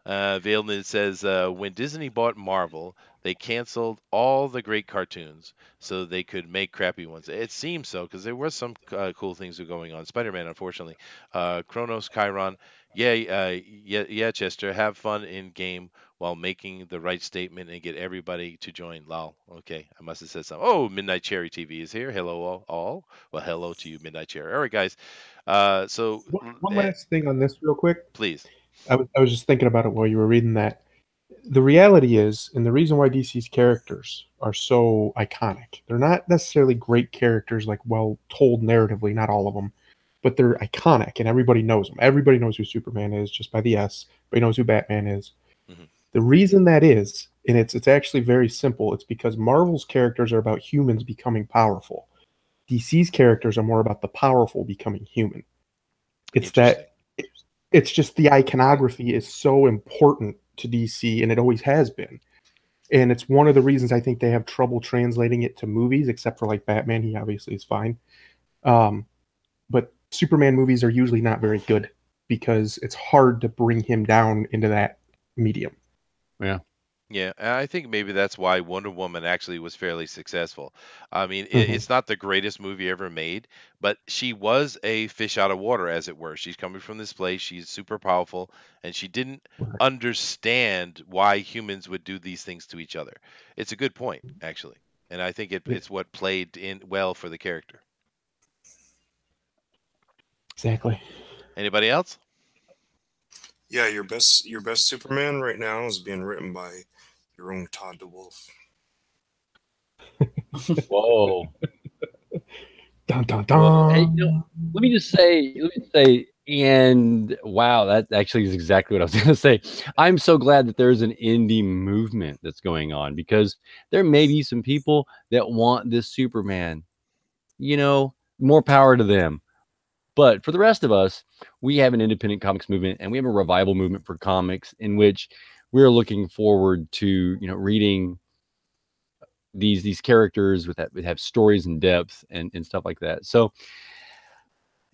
Vailness says, when Disney bought Marvel, they canceled all the great cartoons so they could make crappy ones. It seems so because there were some cool things that were going on. Spider-Man, unfortunately. Kronos, Chiron. Yeah, Chester. Have fun in game while making the right statement and get everybody to join. Lol. Okay, I must have said something. Oh, Midnight Cherry TV is here. Hello, all. Well, hello to you, Midnight Cherry. All right, guys. So one last thing on this, real quick. Please. I was just thinking about it while you were reading that. The reality is, and the reason why DC's characters are so iconic, they're not necessarily great characters, like well told narratively, not all of them, but they're iconic and everybody knows them. Everybody knows who Superman is just by the S. Everybody knows who Batman is. Mm-hmm. The reason that is, and it's actually very simple, it's because Marvel's characters are about humans becoming powerful. DC's characters are more about the powerful becoming human. It's that. It's just the iconography is so important to DC, and it always has been. And it's one of the reasons I think they have trouble translating it to movies, except for like Batman. He obviously is fine. But Superman movies are usually not very good because it's hard to bring him down into that medium. Yeah. Yeah, and I think maybe that's why Wonder Woman actually was fairly successful. I mean, it's not the greatest movie ever made, but she was a fish out of water, as it were. She's coming from this place, she's super powerful, and she didn't understand why humans would do these things to each other. It's a good point, actually, and I think it's what played in well for the character. Exactly. Anybody else? Yeah, your best Superman right now is being written by your own Todd DeWolf. Whoa. Dun, dun, dun. Well, hey, let me just say, and wow, that actually is exactly what I was going to say. I'm so glad that there's an indie movement that's going on because there may be some people that want this Superman. More power to them. But for the rest of us, we have an independent comics movement and we have a revival movement for comics in which we're looking forward to, reading these characters that have stories and depth and stuff like that. So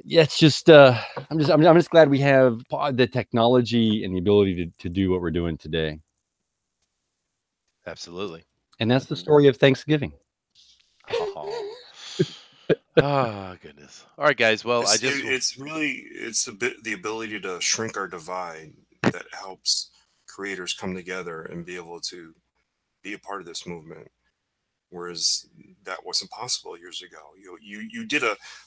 yeah, it's just I'm just glad we have the technology and the ability to do what we're doing today. Absolutely. And that's the story of Thanksgiving. Oh goodness! All right, guys. Well, it's the ability to shrink our divide that helps creators come together and be able to be a part of this movement, whereas that wasn't possible years ago. You did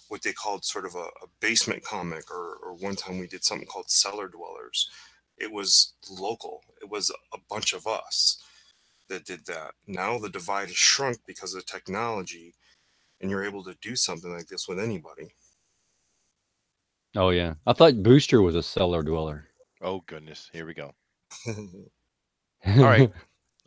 what they called sort of a basement comic, or one time we did something called Cellar Dwellers. It was local. It was a bunch of us that did that. Now the divide has shrunk because of technology. And you're able to do something like this with anybody. Oh, yeah. I thought Booster was a cellar dweller. Oh, goodness. Here we go. All right.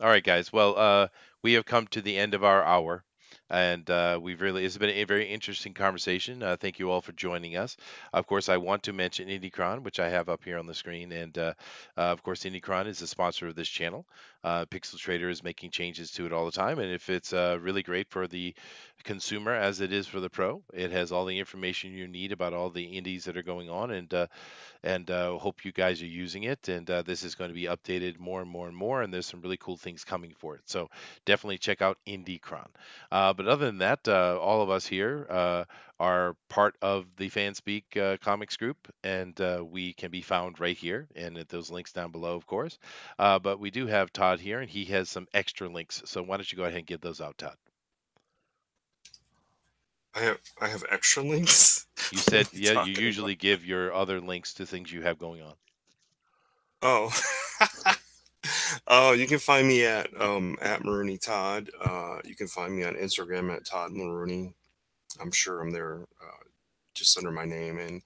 All right, guys. Well, we have come to the end of our hour. And it's been a very interesting conversation. Thank you all for joining us. Of course, I want to mention IndieCron, which I have up here on the screen, and of course, IndieCron is the sponsor of this channel. Pixel Trader is making changes to it all the time, and if it's really great for the consumer as it is for the pro, it has all the information you need about all the indies that are going on, and hope you guys are using it. And this is going to be updated more and more and more, and there's some really cool things coming for it. So definitely check out IndieCron. But other than that, all of us here are part of the Fanspeak Comics group, and we can be found right here and at those links down below, of course. But we do have Todd here, and he has some extra links. So why don't you go ahead and give those out, Todd? I have extra links. You said, yeah, you usually give your other links to things you have going on. Oh. Oh, you can find me at Marooney Todd. You can find me on Instagram at Todd Marooney. I'm sure I'm there just under my name, and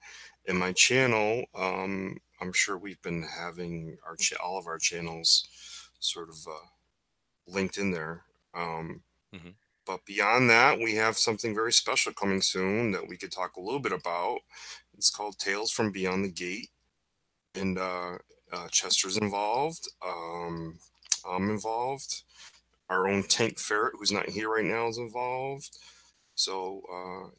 in my channel. I'm sure we've been having all of our channels sort of linked in there. But beyond that, we have something very special coming soon that we could talk a little bit about. It's called Tales from Beyond the Gate, and Chester's involved. I'm involved. Our own Tank Ferret, who's not here right now, is involved. So,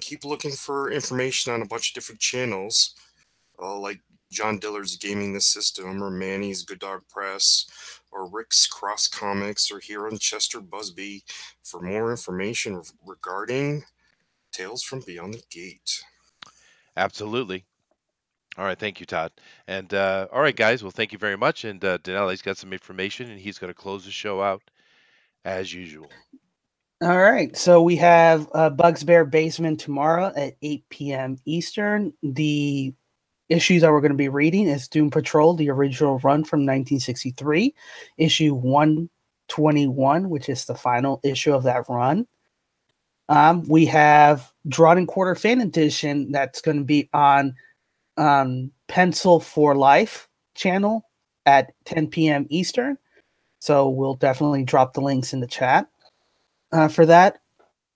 keep looking for information on a bunch of different channels, like John Diller's Gaming the System, or Manny's Good Dog Press, or Rick's Cross Comics, or here on Chester Busby for more information regarding Tales from Beyond the Gate. Absolutely. All right, thank you, Todd. And all right, guys, well, thank you very much. And Denelli's got some information, and he's going to close the show out as usual. All right, so we have Bugs Bear Basement tomorrow at 8 p.m. Eastern. The issues that we're going to be reading is Doom Patrol, the original run from 1963, issue 121, which is the final issue of that run. We have Drawn and Quarter Fan Edition that's going to be on Pencil for Life channel at 10 p.m. Eastern. So we'll definitely drop the links in the chat for that.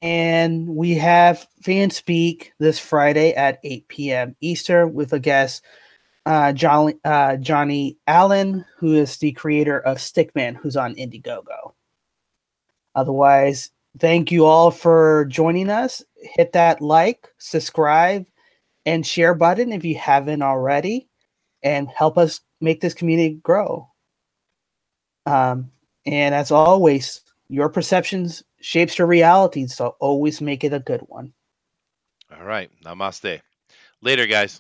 And we have Fanspeak this Friday at 8 p.m. Eastern with a guest, Johnny Allen, who is the creator of Stickman, who's on Indiegogo. Otherwise, thank you all for joining us. Hit that like, subscribe, and share button if you haven't already, and help us make this community grow. And as always, your perceptions shapes your reality, so always make it a good one. All right. Namaste. Later, guys.